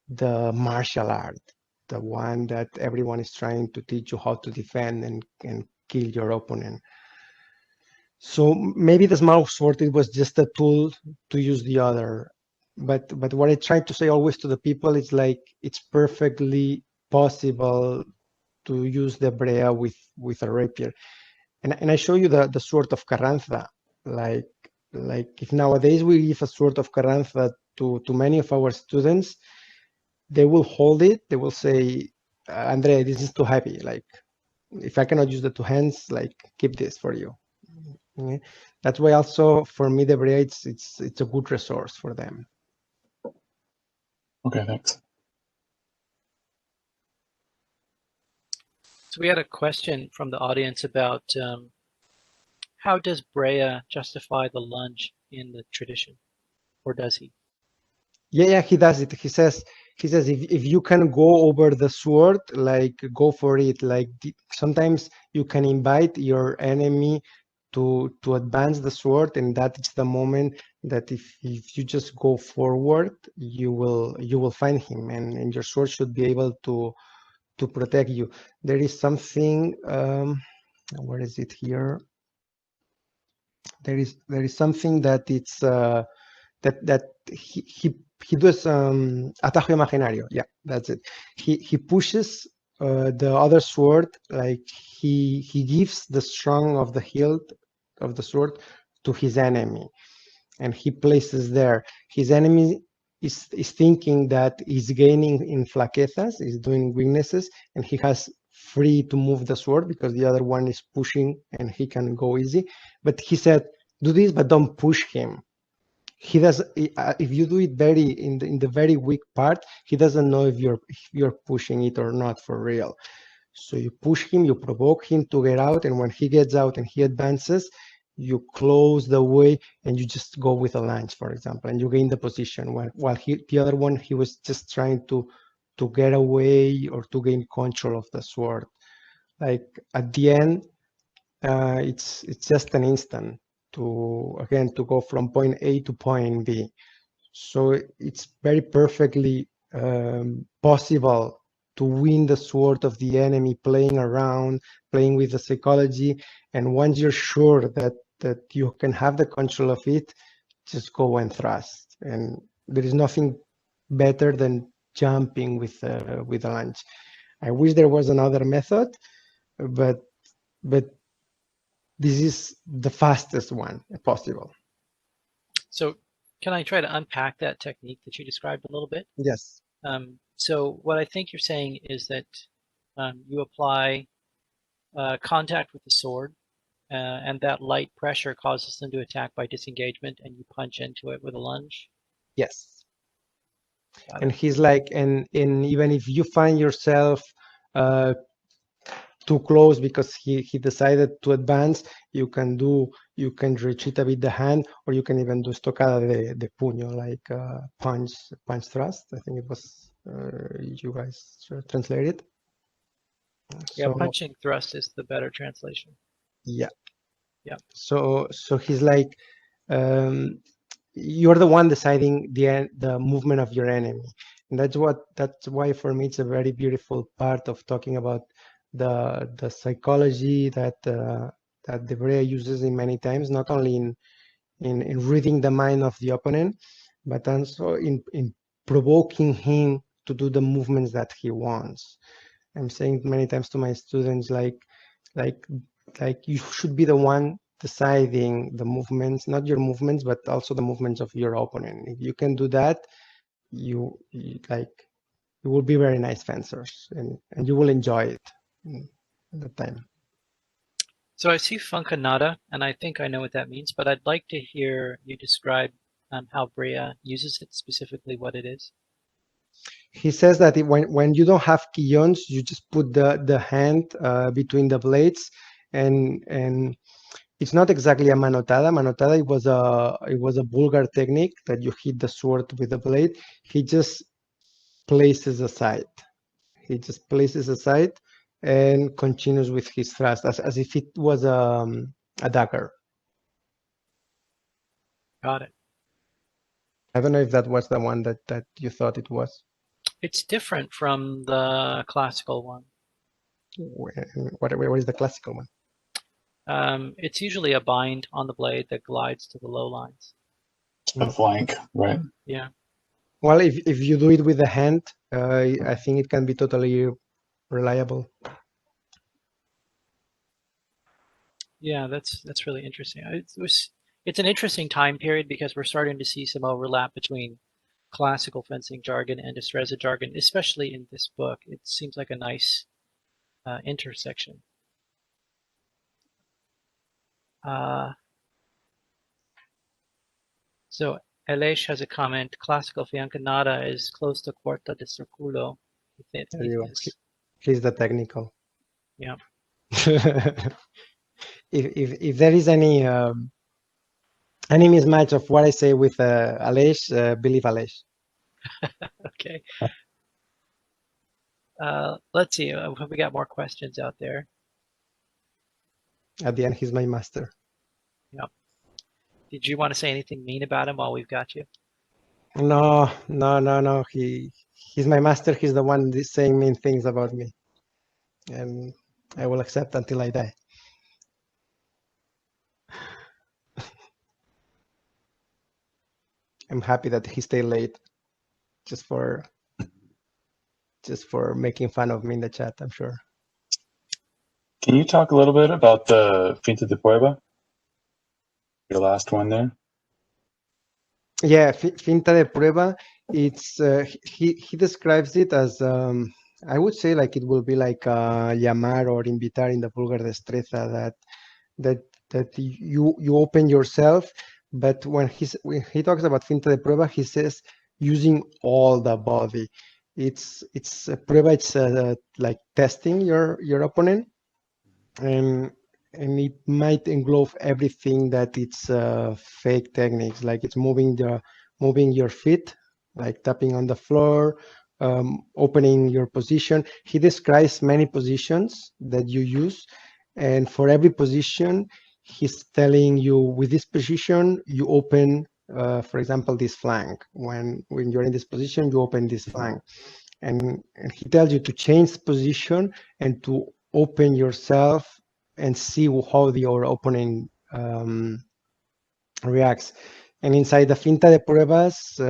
the martial art, the one that everyone is trying to teach you how to defend and kill your opponent. So maybe the small sword, it was just a tool to use the other. But what I try to say always to the people is like, it's perfectly possible to use the brea with a rapier. And I show you the sword of Carranza. Like if nowadays we give a sword of Carranza to many of our students, they will hold it. They will say, Andre, this is too heavy. Like, if I cannot use the two hands, like, keep this for you. Okay? That's why also for me the brea, it's a good resource for them. Okay, thanks. So we had a question from the audience about how does Brea justify the lunge in the tradition, or does he? Yeah, he does it. He says if you can go over the sword, like, go for it. Like, sometimes you can invite your enemy to advance the sword, and that is the moment that if you just go forward, you will find him, and your sword should be able to protect you. There is something, where is it here? There is something that it's that he does, atajo imaginario. Yeah, that's it. He pushes the other sword, like he gives the strong of the hilt of the sword to his enemy, and he places there. His enemy is thinking that he's gaining in flaquezas, is doing weaknesses, and he has free to move the sword because the other one is pushing and he can go easy. But he said, do this, but don't push him. He does. If you do it very in the very weak part, he doesn't know if you're pushing it or not for real. So you push him, you provoke him to get out, and when he gets out and he advances, you close the way and you just go with a lunge, for example, and you gain the position. While the other one, he was just trying to get away or to gain control of the sword. Like, at the end, it's just an instant to go from point A to point B. So it's very perfectly possible to win the sword of the enemy, playing around, playing with the psychology. And once you're sure that you can have the control of it, just go and thrust. And there is nothing better than jumping with a lunge. I wish there was another method, but this is the fastest one possible. So can I try to unpack that technique that you described a little bit? Yes. So what I think you're saying is that you apply contact with the sword, and that light pressure causes them to attack by disengagement, and you punch into it with a lunge? Yes. And he's like, and even if you find yourself too close because he decided to advance, you can retreat a bit the hand, or you can even do estocada de puño, like punch thrust. I think it was you guys translated. Yeah, punching thrust is the better translation. Yeah. Yeah. So he's like, you're the one deciding the movement of your enemy. And that's why for me it's a very beautiful part of talking about the psychology that De Brea uses in many times, not only in reading the mind of the opponent, but also in provoking him to do the movements that he wants. I'm saying many times to my students, like you should be the one deciding the movements, not your movements, but also the movements of your opponent. If you can do that, you will be very nice fencers, and you will enjoy it at the time. So I see Funkanada, and I think I know what that means, but I'd like to hear you describe how Brea uses it, specifically what it is. He says that when you don't have quillons, you just put the hand between the blades, and it's not exactly a manotada. Manotada, it was a vulgar technique that you hit the sword with the blade. He just places aside. He just places aside and continues with his thrust as if it was a dagger. Got it. I don't know if that was the one that you thought it was. It's different from the classical one. What is the classical one? It's usually a bind on the blade that glides to the low lines. A flank, right? Yeah. Well, if you do it with the hand, I think it can be totally reliable. Yeah, that's really interesting. It's an interesting time period because we're starting to see some overlap between classical fencing jargon and destreza jargon, especially in this book. It seems like a nice intersection. So Aleix has a comment. Classical fiancanada is close to quarta de circulo. He's the technical. Yeah. if there is any mismatch of what I say with Aleix, believe Aleix. Okay. Let's see. Have we got more questions out there? At the end, he's my master. Yep. Did you want to say anything mean about him while we've got you? No. He's my master. He's the one saying mean things about me, and I will accept until I die. I'm happy that he stayed late, just for making fun of me in the chat, I'm sure. Can you talk a little bit about the Finta de Prueba? Your last one there. Yeah, Finta de Prueba. It's he describes it as I would say like it will be like llamar or invitar in the vulgar destreza, that you open yourself. But when he talks about Finta de Prueba, he says using all the body. It's a prueba. It's like testing your opponent, and it might englobe everything that it's fake techniques, like it's moving your feet, like tapping on the floor, opening your position. He describes many positions that you use, and for every position, he's telling you with this position, you open, for example, this flank. When you're in this position, you open this flank. And he tells you to change position and to open yourself and see how your opponent reacts. And inside the Finta de Pruebas,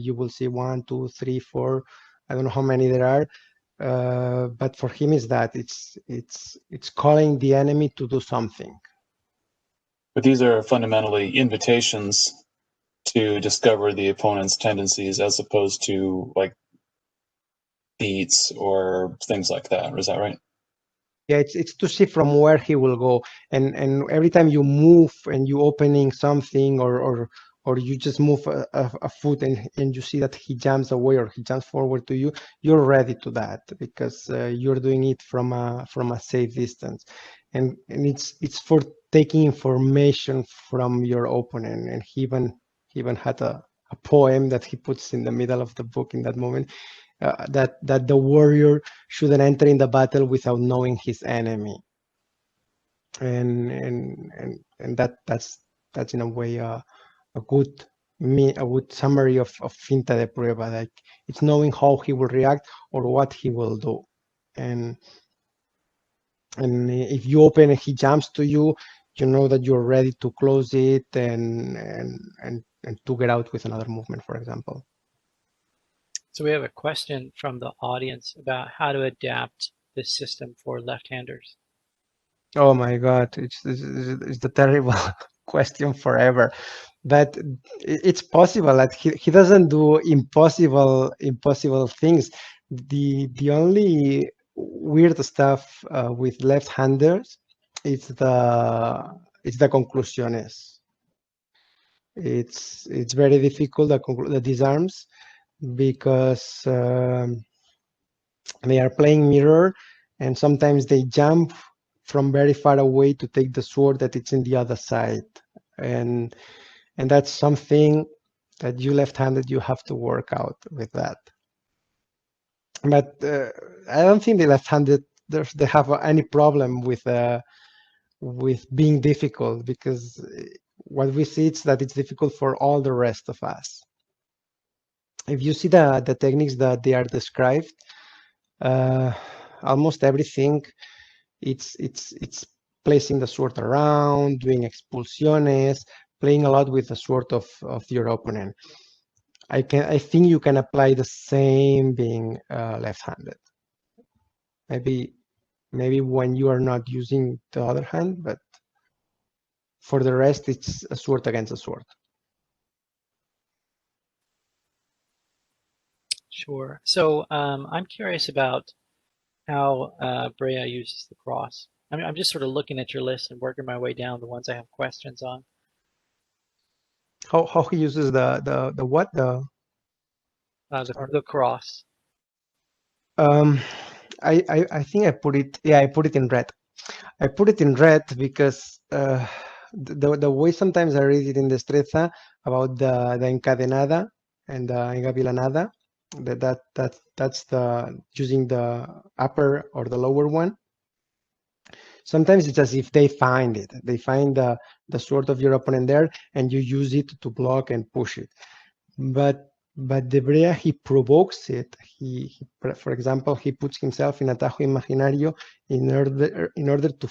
you will see 1, 2, 3, 4. I don't know how many there are. But for him, is that it's calling the enemy to do something. But these are fundamentally invitations to discover the opponent's tendencies, as opposed to like beats or things like that. Is that right? Yeah, it's to see from where he will go, and every time you move and you opening something, or you just move a foot and you see that he jumps away or he jumps forward to you, you're ready to that, because you're doing it from a safe distance, and it's for taking information from your opponent. And he even had a poem that he puts in the middle of the book in that moment. That the warrior shouldn't enter in the battle without knowing his enemy, and that's in a way a good summary of finta de prueba. Like it's knowing how he will react or what he will do. And if you open and he jumps to you, you know that you're ready to close it and to get out with another movement, for example. So we have a question from the audience about how to adapt this system for left-handers. Oh my God, it's the terrible question forever. But it's possible that he doesn't do impossible things. The only weird stuff with left-handers is the conclusiones. It's very difficult, the disarms, because they are playing mirror, and sometimes they jump from very far away to take the sword that it's in the other side, and that's something that you left-handed you have to work out with that. But I don't think the left-handed they have any problem with being difficult, because what we see is that it's difficult for all the rest of us. If you see the techniques that they are described, almost everything, it's placing the sword around, doing expulsiones, playing a lot with the sword of your opponent. I think you can apply the same being left-handed. Maybe when you are not using the other hand, but for the rest, it's a sword against a sword. Sure. So I'm curious about how Brea uses the cross. I mean, I'm just sort of looking at your list and working my way down the ones I have questions on. How he uses the what? The cross. I think I put it. Yeah, I put it in red. I put it in red because the way sometimes I read it in Destreza about the encadenada and the engavilanada, that's the using the upper or the lower one. Sometimes it's as if they find it. They find the sword of your opponent there, and you use it to block and push it. But De Brea, he provokes it. For example, he puts himself in atajo imaginario in order to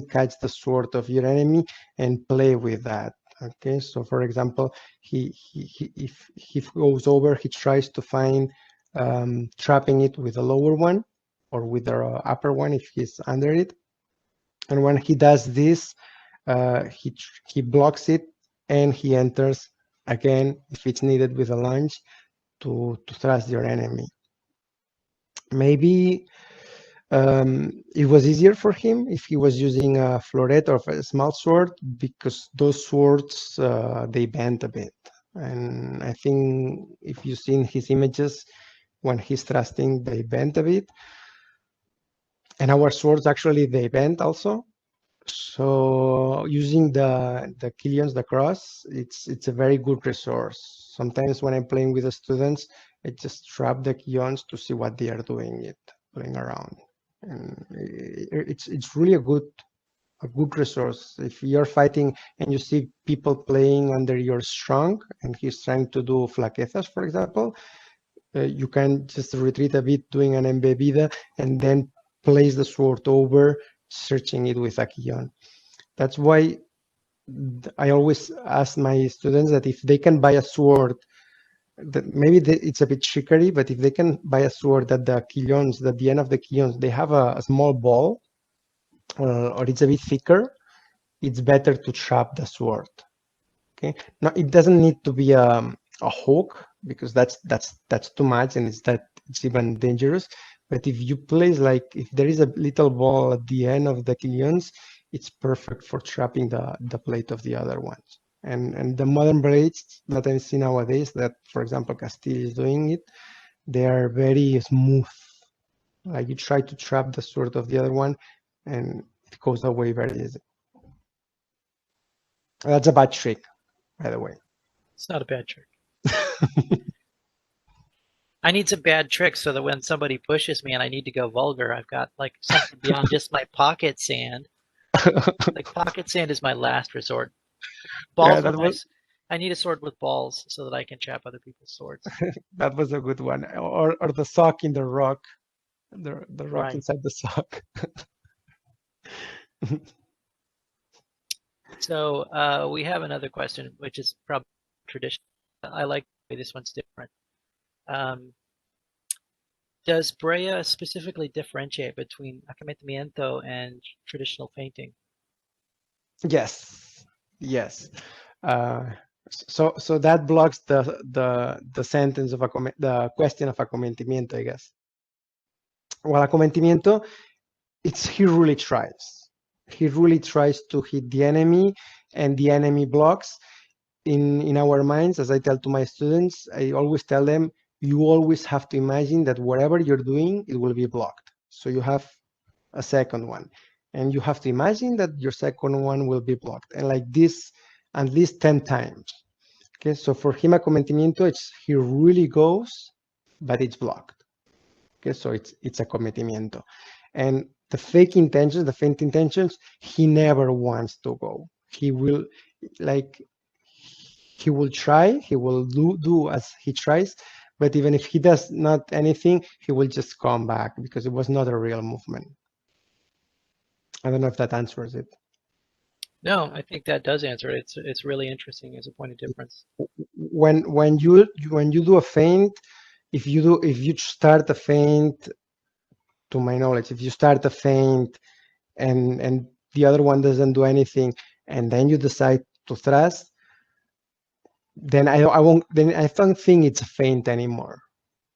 catch the sword of your enemy and play with that. Okay, so for example, if he goes over, he tries to find trapping it with the lower one or with the upper one if he's under it. And when he does this, he blocks it and he enters again if it's needed with a lunge to thrust your enemy. Maybe it was easier for him if he was using a floret or a small sword, because those swords they bend a bit. And I think if you've seen his images when he's thrusting, they bend a bit. And our swords actually they bend also. So using the quillions, the cross, it's a very good resource. Sometimes when I'm playing with the students, I just trap the quillions to see what they are doing playing around. And it's really a good resource. If you're fighting and you see people playing under your strong and he's trying to do flaquezas, for example, you can just retreat a bit doing an embebida and then place the sword over, searching it with a quillon. That's why I always ask my students that if they can buy a sword, that maybe it's a bit trickery, but if they can buy a sword that the quillons, at the end of the quillons, they have a small ball or it's a bit thicker, it's better to trap the sword. Okay, now it doesn't need to be a hook, because that's too much and it's even dangerous. But if you place, like, if there is a little ball at the end of the quillions, it's perfect for trapping the plate of the other ones. And the modern blades that I see nowadays, that, for example, Castile is doing it, they are very smooth. Like, you try to trap the sword of the other one, and it goes away very easy. That's a bad trick, by the way. It's not a bad trick. I need some bad tricks so that when somebody pushes me and I need to go vulgar, I've got like something beyond just my pocket sand. Like, pocket sand is my last resort. Balls, I need a sword with balls so that I can chap other people's swords. That was a good one. Or the sock in the rock, the rock Right. inside the sock. So we have another question, which is probably traditional. I like the way this one's different. Does Brea specifically differentiate between acometimiento and traditional painting? Yes, yes. So that blocks the sentence of the question of acometimiento, I guess. Well, acometimiento, he really tries. He really tries to hit the enemy, and the enemy blocks. In our minds, as I tell to my students, I always tell them, you always have to imagine that whatever you're doing, it will be blocked. So you have a second one, and you have to imagine that your second one will be blocked, and like this at least 10 times. Okay, so for him, acometimiento, he really goes, but it's blocked. Okay, so it's acometimiento. And the fake intentions, the faint intentions, he never wants to go. He will, like, he will try, he will do as he tries, but even if he does not anything, he will just come back because it was not a real movement. I don't know if that answers it. No, I think that does answer it. It's really interesting as a point of difference. When you do a feint, if you start a feint, to my knowledge, if you start a feint and the other one doesn't do anything, and then you decide to thrust, then I don't think it's a feint anymore.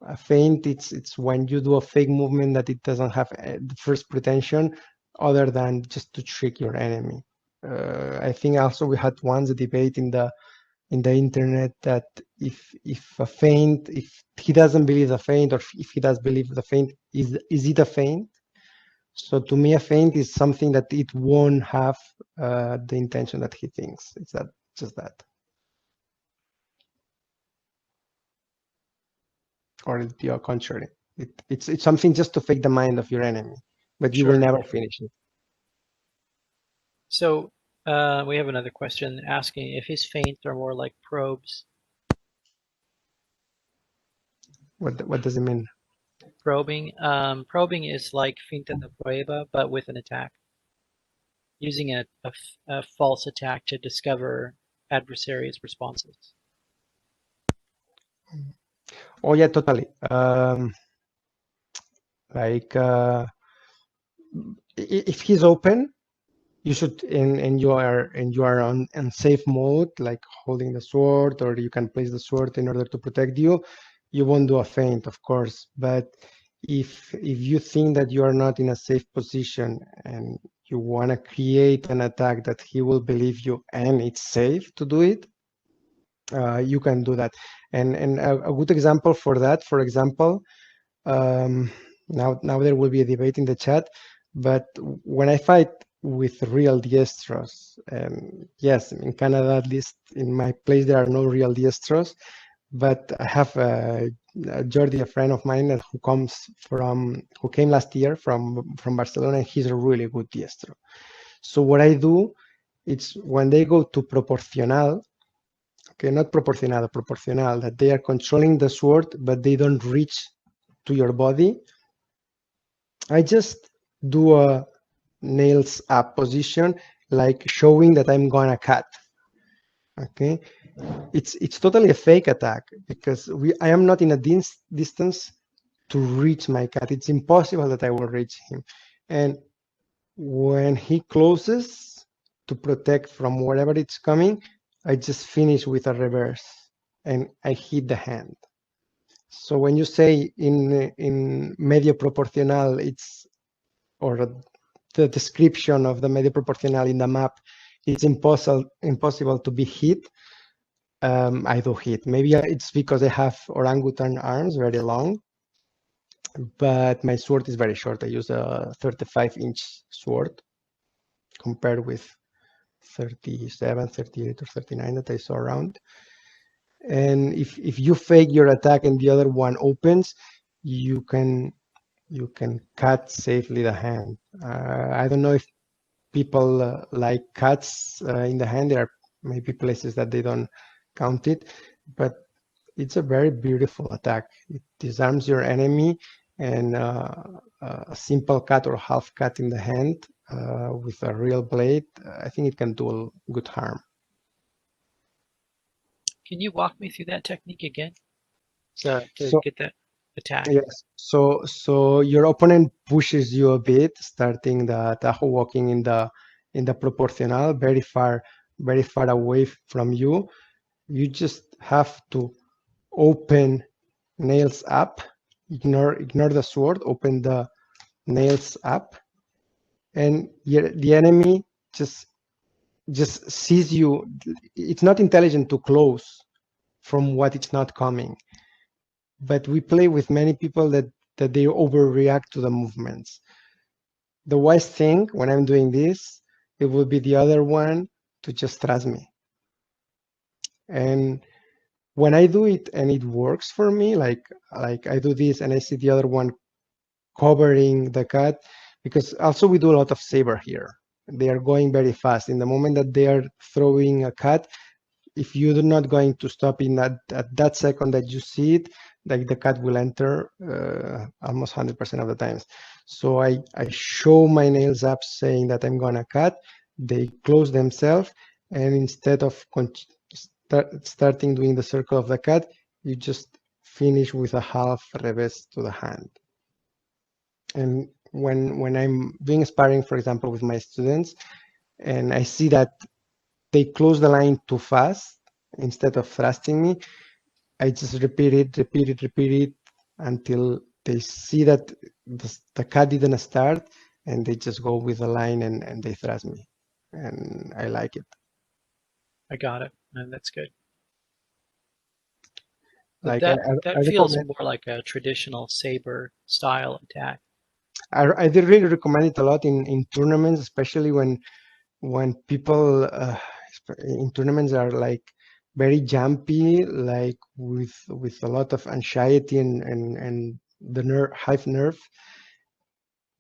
A feint, it's when you do a fake movement that it doesn't have the first pretension other than just to trick your enemy. I think also we had once a debate in the internet that if a feint, if he doesn't believe the feint, or if he does believe the feint, is it a feint? So to me, a feint is something that it won't have the intention that he thinks. It's just that. Or the contrary. It's something just to fake the mind of your enemy, but you will never finish it. So we have another question asking if his feints are more like probes. What does it mean? Probing. Probing is like finta de prueba, but with an attack. Using a false attack to discover adversaries' responses. Oh yeah, totally. If he's open, you should, and you are on safe mode, like holding the sword, or you can place the sword in order to protect you. You won't do a feint, of course. But if you think that you are not in a safe position and you want to create an attack that he will believe you and it's safe to do it, you can do that. And a good example for that, for example, now there will be a debate in the chat, but when I fight with real diestros, yes, in Canada, at least in my place, there are no real diestros, but I have Jordi, a friend of mine who came last year from Barcelona, and he's a really good diestro. So what I do, it's when they go to proporcional, okay, not proporcionado, proporcional, that they are controlling the sword, but they don't reach to your body, I just do a nails up position, like showing that I'm gonna cut. Okay, it's totally a fake attack because I am not in a distance to reach my cut. It's impossible that I will reach him. And when he closes to protect from whatever it's coming, I just finish with a reverse and I hit the hand. So when you say in medio proporcional, or the description of the medio proporcional in the map, it's impossible to be hit. I do hit. Maybe it's because I have orangutan arms, very long, but my sword is very short. I use a 35-inch sword compared with 37, 38, or 39 that I saw around. And if you fake your attack and the other one opens, you can cut safely the hand. I don't know if people like cuts in the hand. There are maybe places that they don't count it, but it's a very beautiful attack. It disarms your enemy, and a simple cut or half cut in the hand with a real blade, I think it can do good harm. Can you walk me through that technique again? So to So, get that attack. yes. So your opponent pushes you a bit, starting the Tajo walking in the proporcional, very far away from you. You just have to open nails up, ignore the sword, open the nails up, and the enemy just sees you. It's not intelligent to close from what it's not coming. But we play with many people that they overreact to the movements. The wise thing when I'm doing this, it will be the other one to just trust me. And when I do it and it works for me, like I do this and I see the other one covering the cut, because also we do a lot of saber here. They are going very fast. In the moment that they are throwing a cut, if you're not going to stop in at that second that you see it, like the cut will enter almost 100% of the times. So I show my nails up saying that I'm gonna cut. They close themselves, and instead of starting doing the circle of the cut, you just finish with a half revés to the hand. And when I'm doing sparring, for example, with my students, and I see that they close the line too fast, instead of thrusting me, I just repeat it until they see that the cut didn't start, and they just go with the line and they thrust me. And I like it. I got it. And that's good. Like that feels more like a traditional saber style attack. I really recommend it a lot in tournaments, especially when people in tournaments are like very jumpy, like with a lot of anxiety and the high nerve.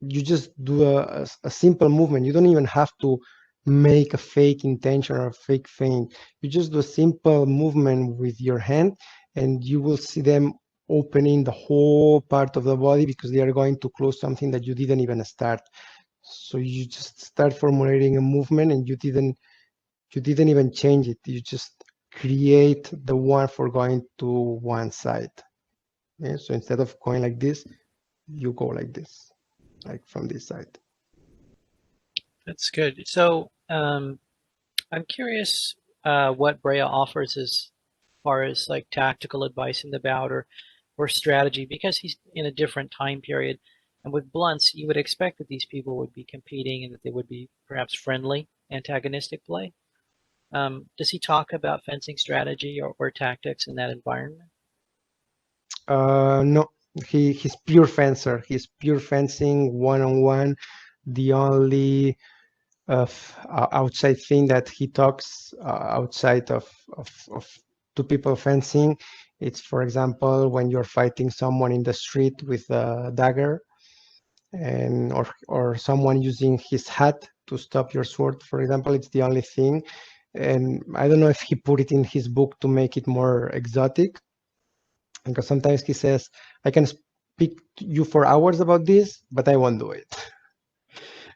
You just do a simple movement. You don't even have to make a fake intention or a fake feint. You just do a simple movement with your hand, and you will see them opening the whole part of the body, because they are going to close something that you didn't even start. So you just start formulating a movement, and you didn't even change it. You just create the one for going to one side. Yeah? So instead of going like this, you go like this, like from this side. That's good. So I'm curious what Brea offers as far as like tactical advice in the bout or strategy, because he's in a different time period. And with blunts, you would expect that these people would be competing and that they would be perhaps friendly, antagonistic play. Does he talk about fencing strategy or tactics in that environment? No, he's pure fencer. He's pure fencing, one-on-one. The only outside thing that he talks outside of two people fencing, it's, for example, when you're fighting someone in the street with a dagger, and or someone using his hat to stop your sword, for example. It's the only thing. And I don't know if he put it in his book to make it more exotic, because sometimes he says, I can speak to you for hours about this, but I won't do it.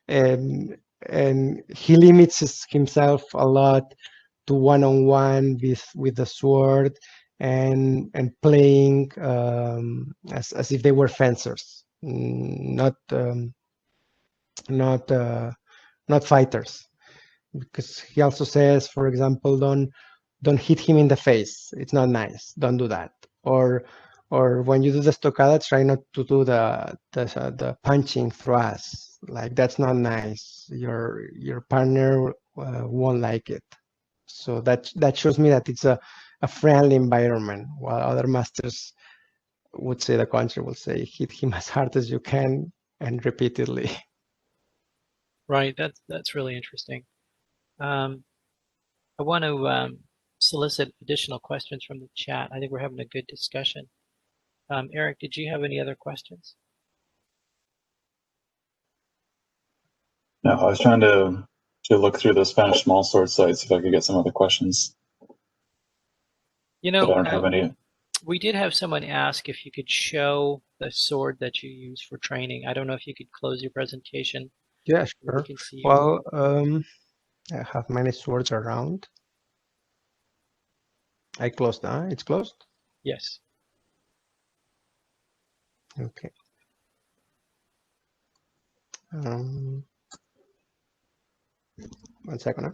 And he limits himself a lot to one-on-one with the sword, and playing as if they were fencers, not fighters. Because he also says, for example, don't hit him in the face. It's not nice. Don't do that. Or when you do the estocada, try not to do the punching thrust. Like, that's not nice. Your partner won't like it. So that shows me that it's a friendly environment, while other masters would say the contrary, will say hit him as hard as you can and repeatedly. Right, that's really interesting. I want to solicit additional questions from the chat. I think we're having a good discussion. Eric, did you have any other questions? No, I was trying to look through the Spanish small sword sites if I could get some other questions. You but know, I don't have any. we did have someone ask if you could show the sword that you use for training. I don't know if you could close your presentation. Yeah, So we sure. can see. Well, I have many swords around. I closed now. It's closed. Yes. Okay. One second. Huh?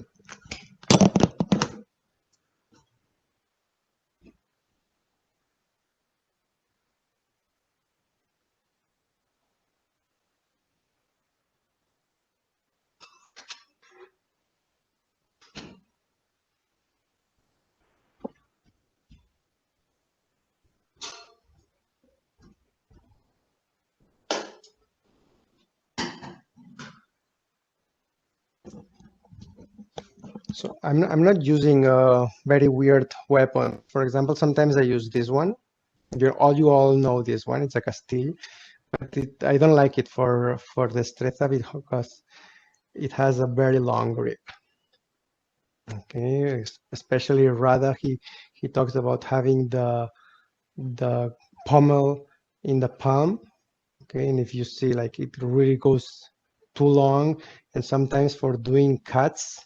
So I'm not using a very weird weapon. For example, sometimes I use this one. You all know this one. It's like a steel, but I don't like it for destreza because it has a very long grip. Okay, especially Rada, he talks about having the pommel in the palm. Okay, and if you see, like, it really goes too long, and sometimes for doing cuts,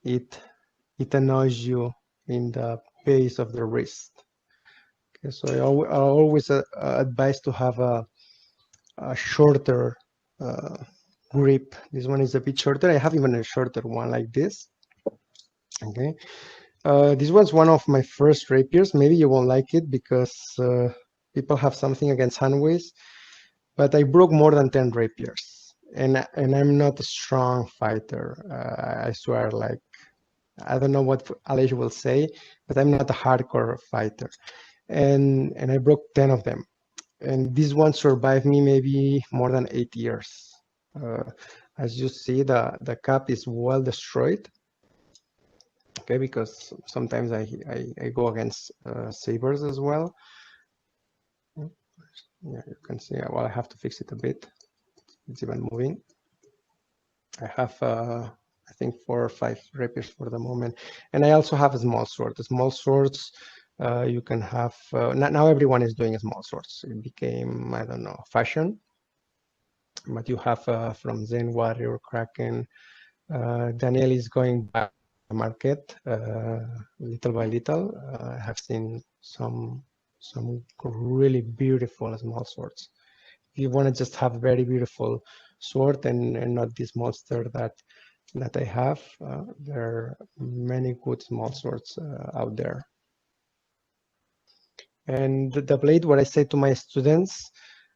it annoys you in the base of the wrist. Okay, so I always advise to have a shorter grip. This one is a bit shorter. I have even a shorter one like this. Okay, this was one of my first rapiers. Maybe you won't like it because people have something against handways, but I broke more than 10 rapiers, and I'm not a strong fighter. I swear, like, I don't know what Aleix will say, but I'm not a hardcore fighter. And I broke 10 of them. And this one survived me maybe more than 8 years. As you see, the cap is well destroyed. Okay, because sometimes I go against sabers as well. Yeah, you can see, well, I have to fix it a bit. It's even moving. I have I think 4 or 5 rapiers for the moment, and I also have a small sword. The small swords you can have now. Everyone is doing small swords. It became, I don't know, fashion. But you have from Zen Warrior, Kraken. Daniel is going back to the market little by little. I have seen some really beautiful small swords. If you want to just have very beautiful sword and not this monster that I have, there are many good small swords out there. And the blade, what I say to my students,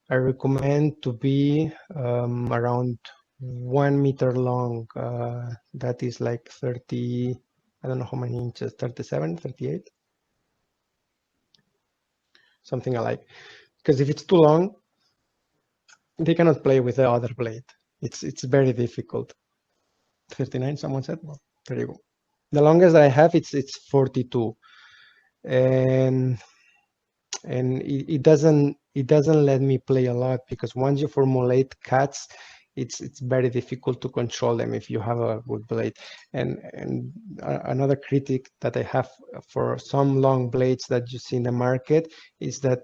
I recommend to be around 1 meter long. That is like 30, I don't know how many inches, 37, 38, something alike. Because if it's too long, they cannot play with the other blade. It's very difficult. 39, someone said. Well, there you go. The longest I have, it's 42, and it doesn't let me play a lot, because once you formulate cuts, it's very difficult to control them if you have a good blade. And another critic that I have for some long blades that you see in the market is that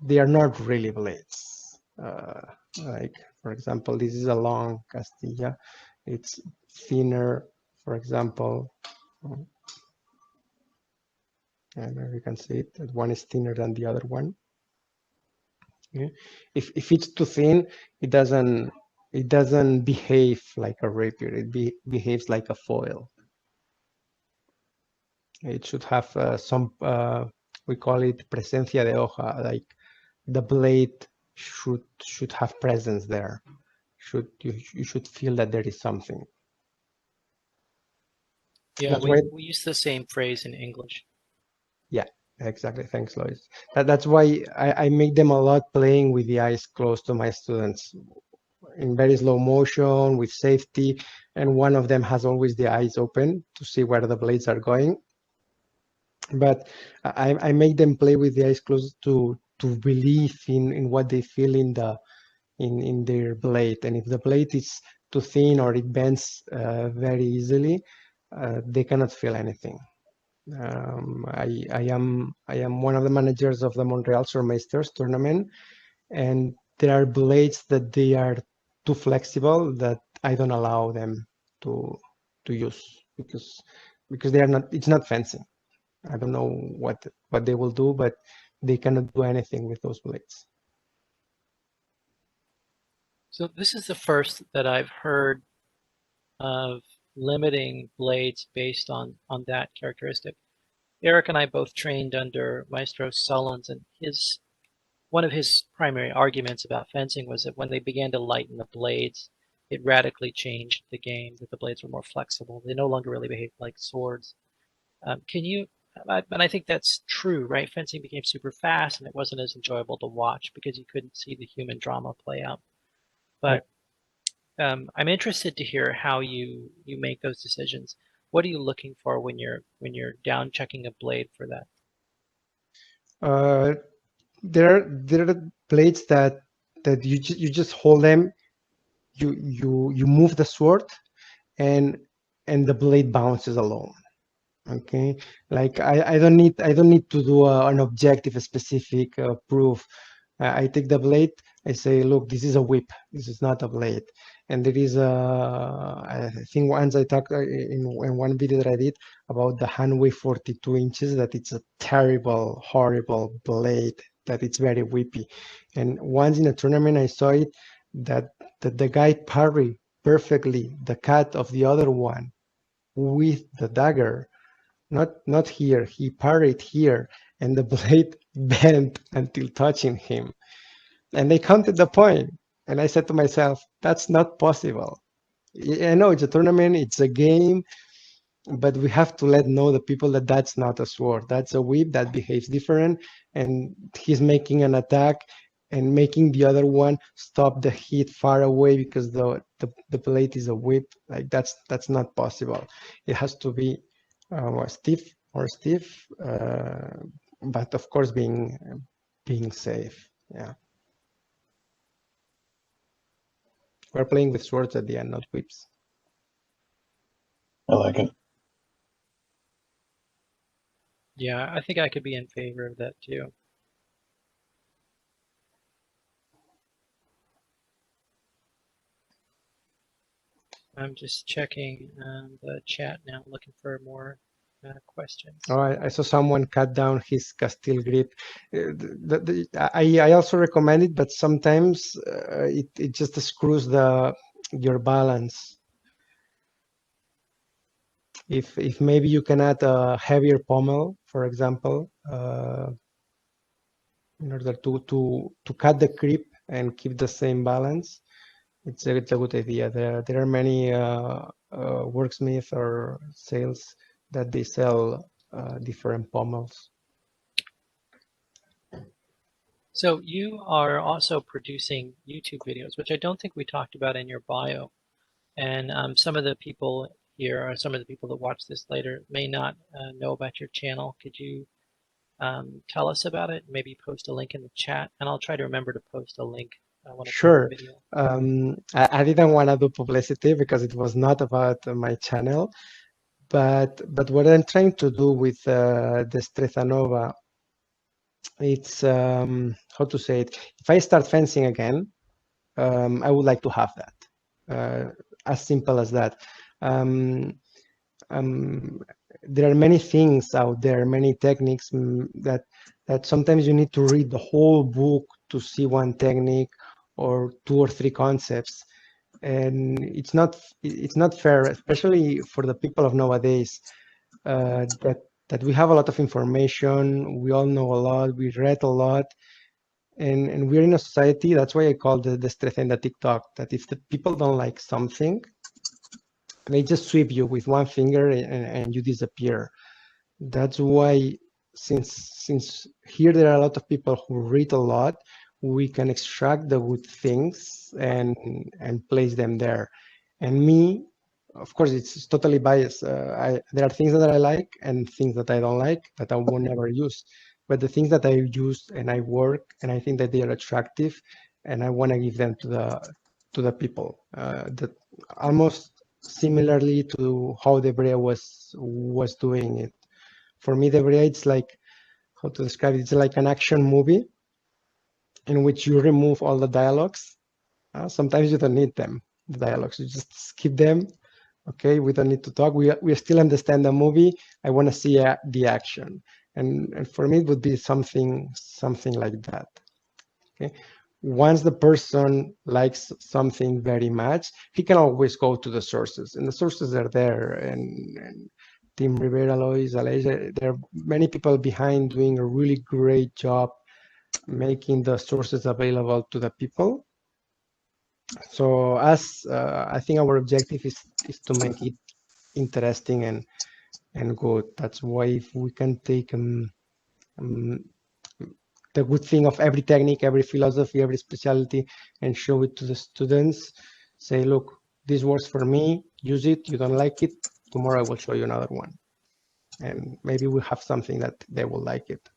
they are not really blades. Like, for example, this is a long Castilla. It's thinner, for example. And you can see it, that one is thinner than the other one. Okay. If it's too thin, it doesn't behave like a rapier. It behaves like a foil. It should have some, we call it presencia de hoja, like the blade should have presence there. You should feel that there is something. Yeah, we use the same phrase in English. Yeah, exactly. Thanks, Lois. That's why I make them a lot playing with the eyes closed to my students in very slow motion with safety. And one of them has always the eyes open to see where the blades are going. But I make them play with the eyes closed to believe in what they feel in their blade. And if the blade is too thin or it bends very easily, they cannot feel anything. I am one of the managers of the Montreal Swordmasters tournament, and there are blades that they are too flexible that I don't allow them to use because they are not. It's not fencing. I don't know what they will do, but they cannot do anything with those blades. So this is the first that I've heard of limiting blades based on that characteristic. Eric and I both trained under Maestro Sullins, and one of his primary arguments about fencing was that when they began to lighten the blades, it radically changed the game, that the blades were more flexible. They no longer really behaved like swords. And I think that's true, right? Fencing became super fast and it wasn't as enjoyable to watch because you couldn't see the human drama play out. But I'm interested to hear how you make those decisions. What are you looking for when you're down checking a blade for that? There are blades that you just hold them, you move the sword, and the blade bounces alone. Okay, like I don't need to do an objective specific proof. I take the blade, I say, look, this is a whip, this is not a blade. And there is I think once I talked in one video that I did about the Hanway 42 inches, that it's a terrible, horrible blade, that it's very whippy. And once in a tournament, I saw it that the guy parried perfectly the cut of the other one with the dagger. Not here, he parried here, and the blade bent until touching him. And they counted the point. And I said to myself, that's not possible. I know it's a tournament, it's a game, but we have to let know the people that that's not a sword. That's a whip that behaves different, and he's making an attack and making the other one stop the hit far away because the blade is a whip. Like that's not possible. It has to be stiff, but of course being safe. Yeah, we're playing with swords at the end, not whips. I like it. Yeah, I think I could be in favor of that too. I'm just checking the chat now, looking for more questions. Oh, I saw someone cut down his Castile grip. I also recommend it, but sometimes it just screws your balance. If maybe you can add a heavier pommel, for example, in order to cut the grip and keep the same balance, it's a good idea. There are many worksmith or sales that they sell different pommels. So you are also producing YouTube videos, which I don't think we talked about in your bio. And some of the people here, or some of the people that watch this later, may not know about your channel. Could you tell us about it? Maybe post a link in the chat, and I'll try to remember to post a link. Sure. I didn't want to do publicity because it was not about my channel, but what I'm trying to do with Destreza Nova, it's how to say it. If I start fencing again, I would like to have that. As simple as that. There are many things out there, many techniques that sometimes you need to read the whole book to see one technique or 2 or 3 concepts, and it's not fair, especially for the people of nowadays, that we have a lot of information, we all know a lot, we read a lot, and we're in a society. That's why I call the Destreza in the TikTok, that if the people don't like something, they just sweep you with one finger and you disappear. That's why, since here there are a lot of people who read a lot, we can extract the good things and place them there. And me, of course, it's totally biased. There are things that I like and things that I don't like that I will never use. But the things that I use and I work and I think that they are attractive, and I want to give them to the people. That almost similarly to how Debrea was doing it For me, the Brea, it's like, how to describe it? It's like an action movie in which you remove all the dialogues. Sometimes you don't need them, the dialogues. You just skip them. Okay, we don't need to talk. We still understand the movie. I want to see the action, and for me, it would be something like that. Okay. Once the person likes something very much, he can always go to the sources, and the sources are there. And Team Rivera, Aleix, there are many people behind doing a really great job making the sources available to the people. So I think our objective is to make it interesting and good. That's why if we can take the good thing of every technique, every philosophy, every specialty, and show it to the students, say, look, this works for me, use it. You don't like it, tomorrow I will show you another one. And maybe we'll have something that they will like it.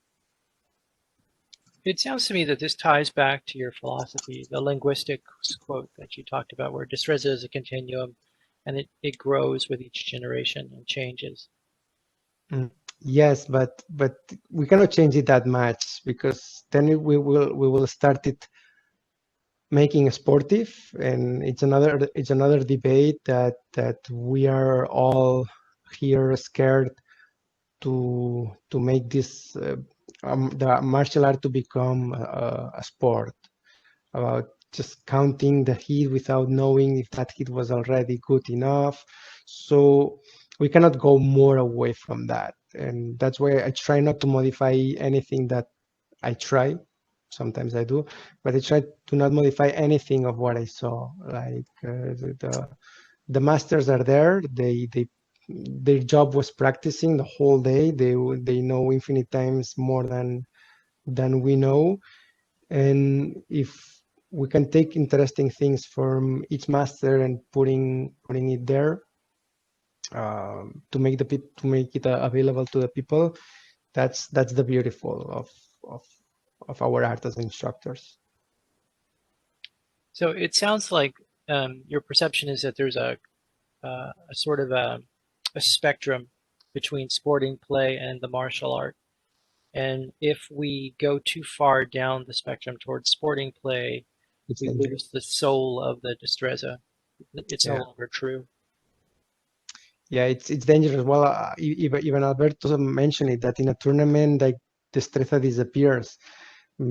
It sounds to me that this ties back to your philosophy, the linguistics quote that you talked about, where destreza is a continuum and it grows with each generation and changes. Yes, but we cannot change it that much, because then we will start it making it sportive, and it's another debate that we are all here scared to make this the martial art to become a sport, about just counting the hit without knowing if that hit was already good enough. So we cannot go more away from that, and that's why I try not to modify anything that I try. Sometimes I do, but I try to not modify anything of what I saw. Like the masters are there. Their job was practicing the whole day. They know infinite times more than we know, and if we can take interesting things from each master and putting it there to make it available to the people, that's the beautiful of our art as instructors. So it sounds like your perception is that there's a sort of a spectrum between sporting play and the martial art. And if we go too far down the spectrum towards sporting play, we lose the soul of the destreza. It's no longer true. Yeah, it's dangerous. Well, even Alberto mentioned it, that in a tournament, like, destreza disappears,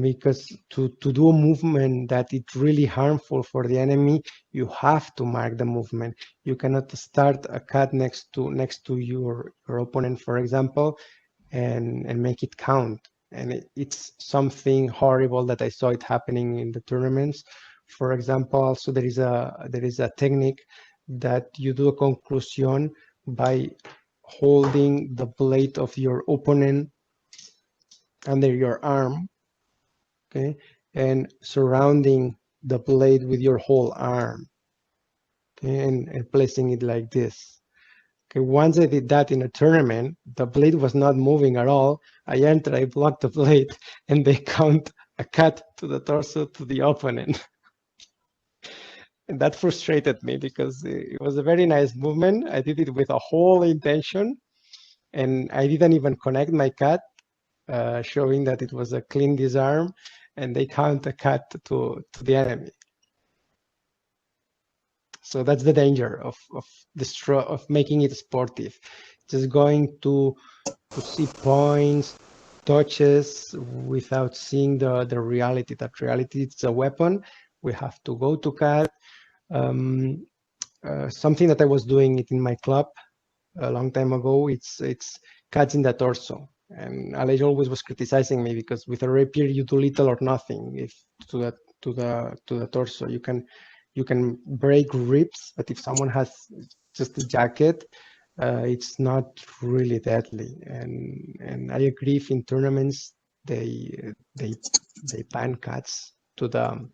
because to do a movement that it's really harmful for the enemy, you have to mark the movement. You cannot start a cut next to your opponent, for example, and make it count. And it's something horrible that I saw it happening in the tournaments. For example, also there is a technique that you do a conclusion by holding the blade of your opponent under your arm, okay, and surrounding the blade with your whole arm, okay, and placing it like this. Okay, once I did that in a tournament, the blade was not moving at all. I entered, I blocked the blade, and they count a cut to the torso to the opponent. And that frustrated me, because it was a very nice movement. I did it with a whole intention, and I didn't even connect my cut, showing that it was a clean disarm, and they count a cut to the enemy. So that's the danger of making it sportive. Just going to see points, touches, without seeing the reality. That reality is a weapon. We have to go to cut. Something that I was doing it in my club a long time ago, it's cuts in the torso. And Aleix always was criticizing me, because with a rapier you do little or nothing if to the torso. You can break ribs, but if someone has just a jacket, it's not really deadly. And I agree, if in tournaments they ban cuts to the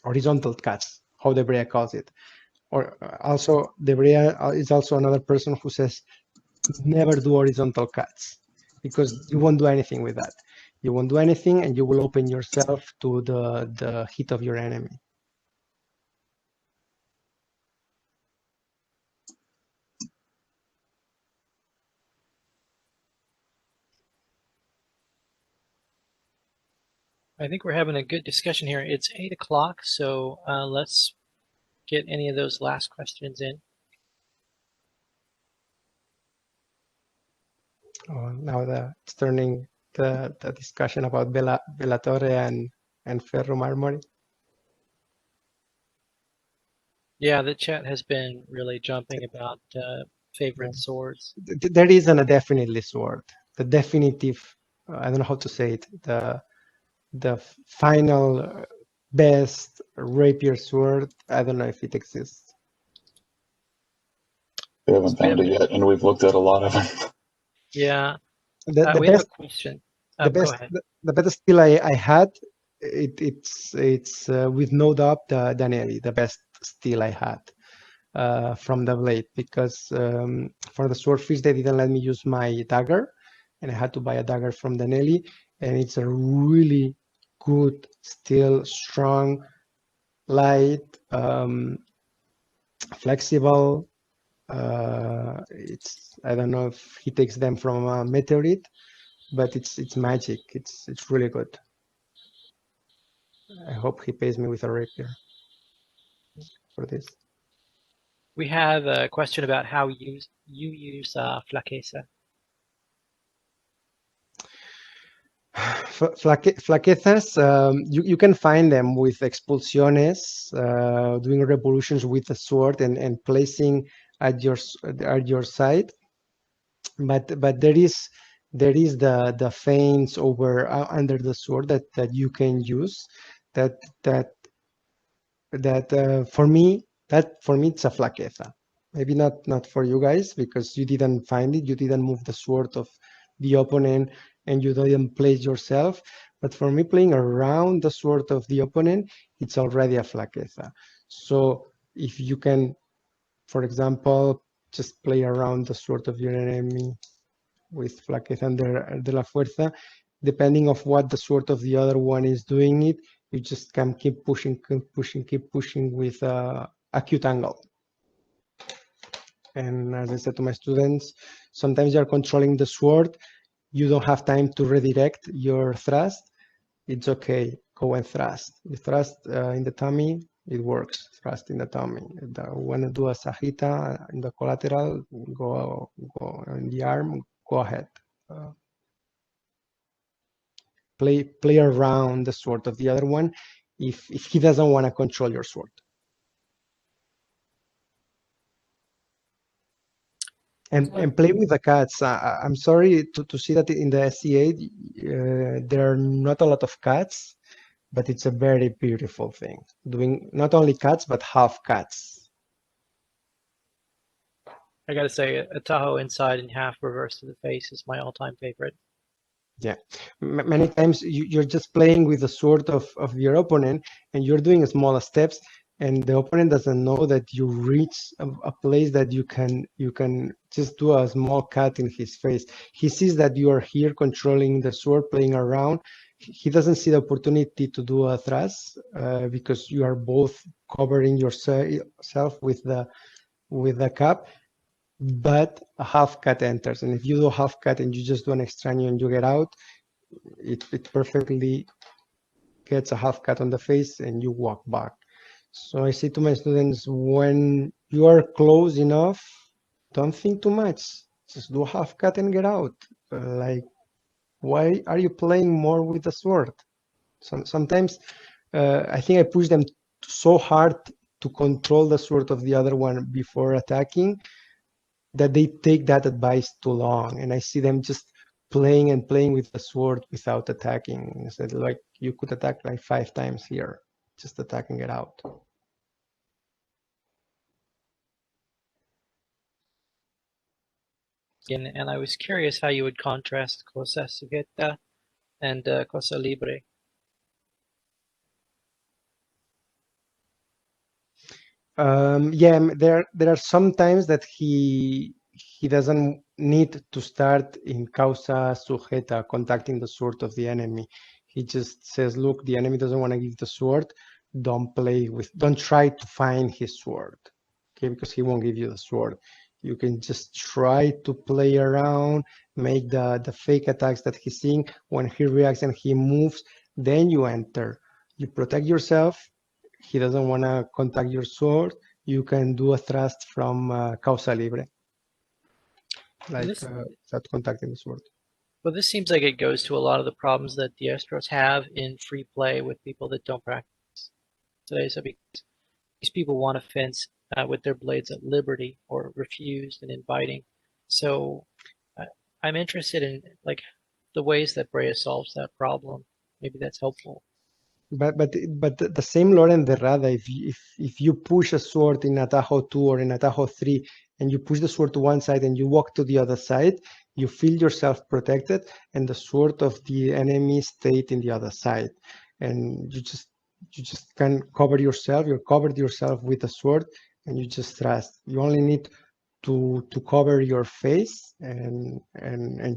horizontal cuts, how the Brea calls it. Or also, the Brea is also another person who says never do horizontal cuts, because you won't do anything with that. You won't do anything, and you will open yourself to the hit of your enemy. I think we're having a good discussion here. It's 8 o'clock, so let's get any of those last questions in. Oh, now it's turning the discussion about Bellatore and Ferro Marmori. Yeah, the chat has been really jumping about favorite swords. There isn't a definitely sword. The definitive, I don't know how to say it, the final best rapier sword, I don't know if it exists. We haven't found it yet, and we've looked at a lot of them. Yeah, The we have a best, question. the Go best, ahead. the best skill I had, it's with no doubt Danieli, the best steel I had from the blade, because for the Swordfish they didn't let me use my dagger, and I had to buy a dagger from Danieli, and it's a really good steel, strong, light, flexible. It's, I don't know if he takes them from a meteorite, but it's magic. It's really good. I hope he pays me with a rapier for this. We have a question about how you use flaqueza. Flaquezas, you can find them with expulsiones, doing revolutions with the sword and placing at your side. But there is the feints over under the sword that you can use. That for me it's a flaqueza. Maybe not for you guys, because you didn't find it, you didn't move the sword of the opponent and you didn't place yourself. But for me, playing around the sword of the opponent, it's already a flaqueza. So if you can, for example, just play around the sword of your enemy with flaqueza de la fuerza, depending of what the sword of the other one is doing it, you just can keep pushing with a acute angle. And as I said to my students, sometimes you're controlling the sword, you don't have time to redirect your thrust. It's okay, go and thrust. You thrust in the tummy, it works. Thrust in the tummy. Want to do a sajita in the collateral, go in the arm, go ahead. Play around the sword of the other one if he doesn't want to control your sword. And play with the cats. I'm sorry to see that in the SCA there are not a lot of cats, but it's a very beautiful thing. Doing not only cats, but half cats. I gotta say, a Tahoe inside and half reverse to the face is my all-time favorite. Yeah, many times you're just playing with the sword of your opponent, and you're doing small steps, and the opponent doesn't know that you reach a place that you can just do a small cut in his face. He sees that you are here controlling the sword, playing around. He doesn't see the opportunity to do a thrust because you are both covering yourself with the cap. But a half cut enters, and if you do half cut and you just do an extraño and you get out, it perfectly gets a half cut on the face and you walk back. So I say to my students, when you are close enough, don't think too much. Just do a half cut and get out. Like, why are you playing more with the sword? Sometimes I think I push them so hard to control the sword of the other one before attacking that they take that advice too long, and I see them just playing with the sword without attacking. Instead, like, you could attack like 5 times here, just attacking it out. And I was curious how you would contrast cosa sujeta and cosa libre. Yeah, there are some times that he doesn't need to start in causa sujeta, contacting the sword of the enemy. He just says, look, the enemy doesn't want to give the sword, don't try to find his sword, okay, because he won't give you the sword. You can just try to play around, make the fake attacks that he's seeing. When he reacts and he moves, Then you enter. You protect yourself. He doesn't want to contact your sword. You can do a thrust from causa libre, like without contacting the sword. Well, this seems like it goes to a lot of the problems that diestros have in free play with people that don't practice today. So because these people want to fence with their blades at liberty or refused and inviting. So I'm interested in like the ways that Brea solves that problem. Maybe that's helpful. But the same Lorenz de Rada, if you push a sword in Atajo 2 or in Atajo 3 and you push the sword to one side and you walk to the other side, you feel yourself protected and the sword of the enemy stayed in the other side. And you just can cover yourself, you're covered yourself with a sword and you just thrust. You only need to cover your face and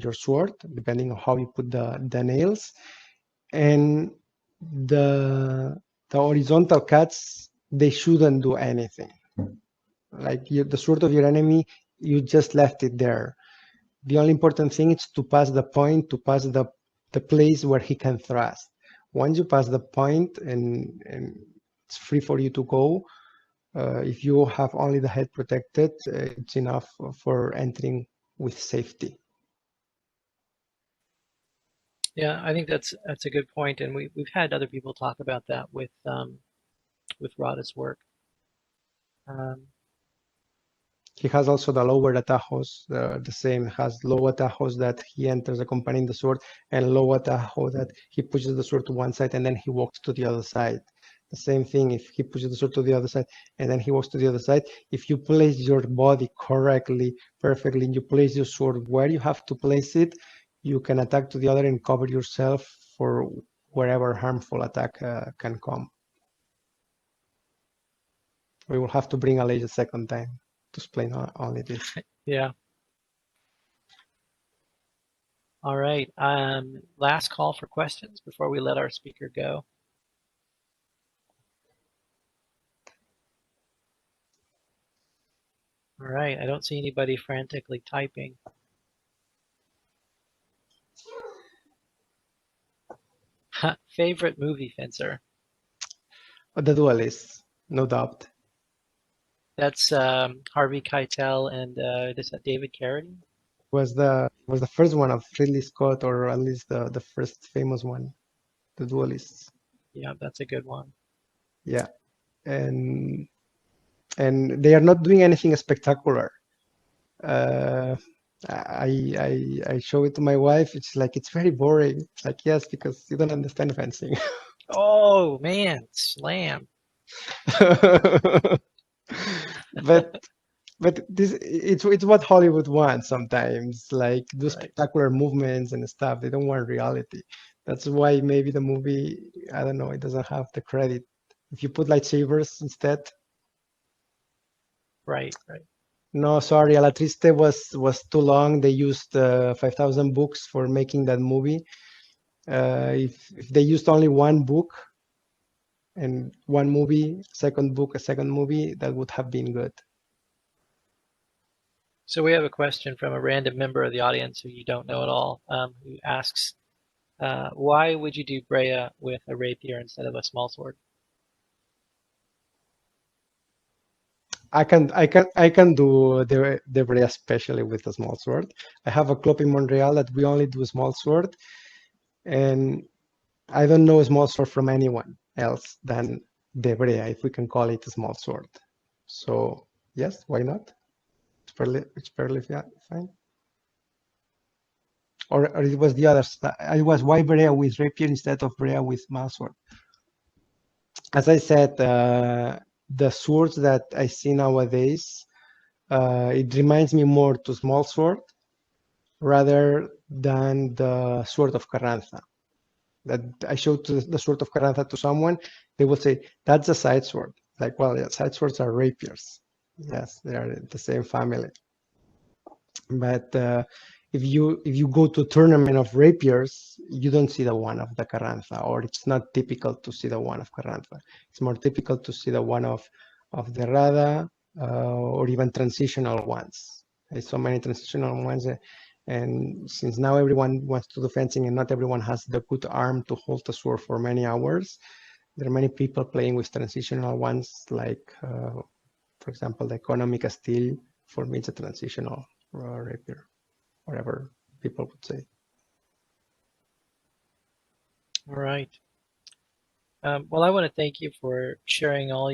your sword, depending on how you put the nails. And the horizontal cuts, they shouldn't do anything. Like the sword of your enemy, you just left it there. The only important thing is to pass the point, to pass the place where he can thrust. Once you pass the point and it's free for you to go, if you have only the head protected, it's enough for entering with safety. Yeah, I think that's a good point, and we've had other people talk about that with Rada's work. He has also the lower atajos, the same, has low atajos that he enters accompanying the sword, and low atajo that he pushes the sword to one side and then he walks to the other side. The same thing, if he pushes the sword to the other side and then he walks to the other side, if you place your body correctly, perfectly, and you place your sword where you have to place it, you can attack to the other and cover yourself for wherever harmful attack can come. We will have to bring Aleix a second time to explain only this. Yeah. All right. Last call for questions before we let our speaker go. All right. I don't see anybody frantically typing. Favorite movie fencer? The Duelist, no doubt. That's Harvey Keitel and is that David Carradine? Was the first one of Ridley Scott, or at least the first famous one, The Duelists. Yeah, that's a good one. Yeah, and they are not doing anything spectacular. I show it to my wife. It's like, it's very boring. It's like, yes, because you don't understand fencing. Oh man, slam. but this, it's what Hollywood wants sometimes, like do spectacular movements and stuff. They don't want reality. That's why maybe the movie, I don't know, it doesn't have the credit. If you put lightsabers instead. Right. No, sorry, A La Triste was too long. They used 5,000 books for making that movie. If they used only one book and one movie, second book, a second movie, that would have been good. So we have a question from a random member of the audience who you don't know at all, who asks, why would you do Brea with a rapier instead of a small sword? I can do the Brea especially with a small sword. I have a club in Montreal that we only do a small sword, and I don't know a small sword from anyone else than the Brea, if we can call it a small sword. So yes, why not? It's fairly fine. Or it was the other. It was why Brea with rapier instead of Brea with small sword. As I said, the swords that I see nowadays, it reminds me more to small sword rather than the sword of Carranza. That I showed the sword of Carranza to someone, they will say, that's a side sword. Like, well, yeah, side swords are rapiers. Yes, they are the same family. But if you go to a tournament of rapiers, you don't see the one of the Carranza, or it's not typical to see the one of Carranza. It's more typical to see the one of the Rada, or even transitional ones. There's so many transitional ones. And since now everyone wants to do fencing and not everyone has the good arm to hold the sword for many hours, there are many people playing with transitional ones, like, for example, the economic steel. For me, it's a transitional rapier, whatever people would say. All right. Well, I want to thank you for sharing all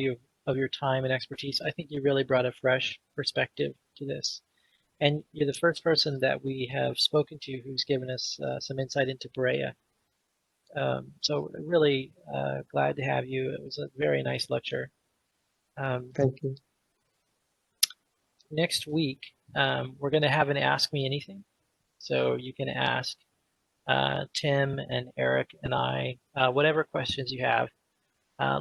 of your time and expertise. I think you really brought a fresh perspective to this. And you're the first person that we have spoken to who's given us some insight into Berea. So really glad to have you. It was a very nice lecture. Thank you. Next week, we're going to have an Ask Me Anything. So you can ask Tim and Eric and I whatever questions you have.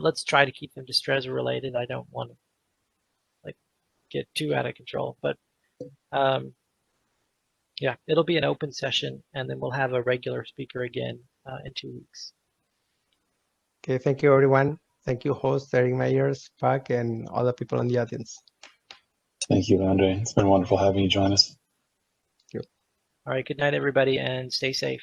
Let's try to keep them Destreza related. I don't want to get too out of control, but yeah, it'll be an open session, and then we'll have a regular speaker again in 2 weeks. Okay, thank you, everyone. Thank you, host Eric Meyers, Pac, and all the people in the audience. Thank you, Andre. It's been wonderful having you join us. Thank you. All right, good night, everybody, and stay safe.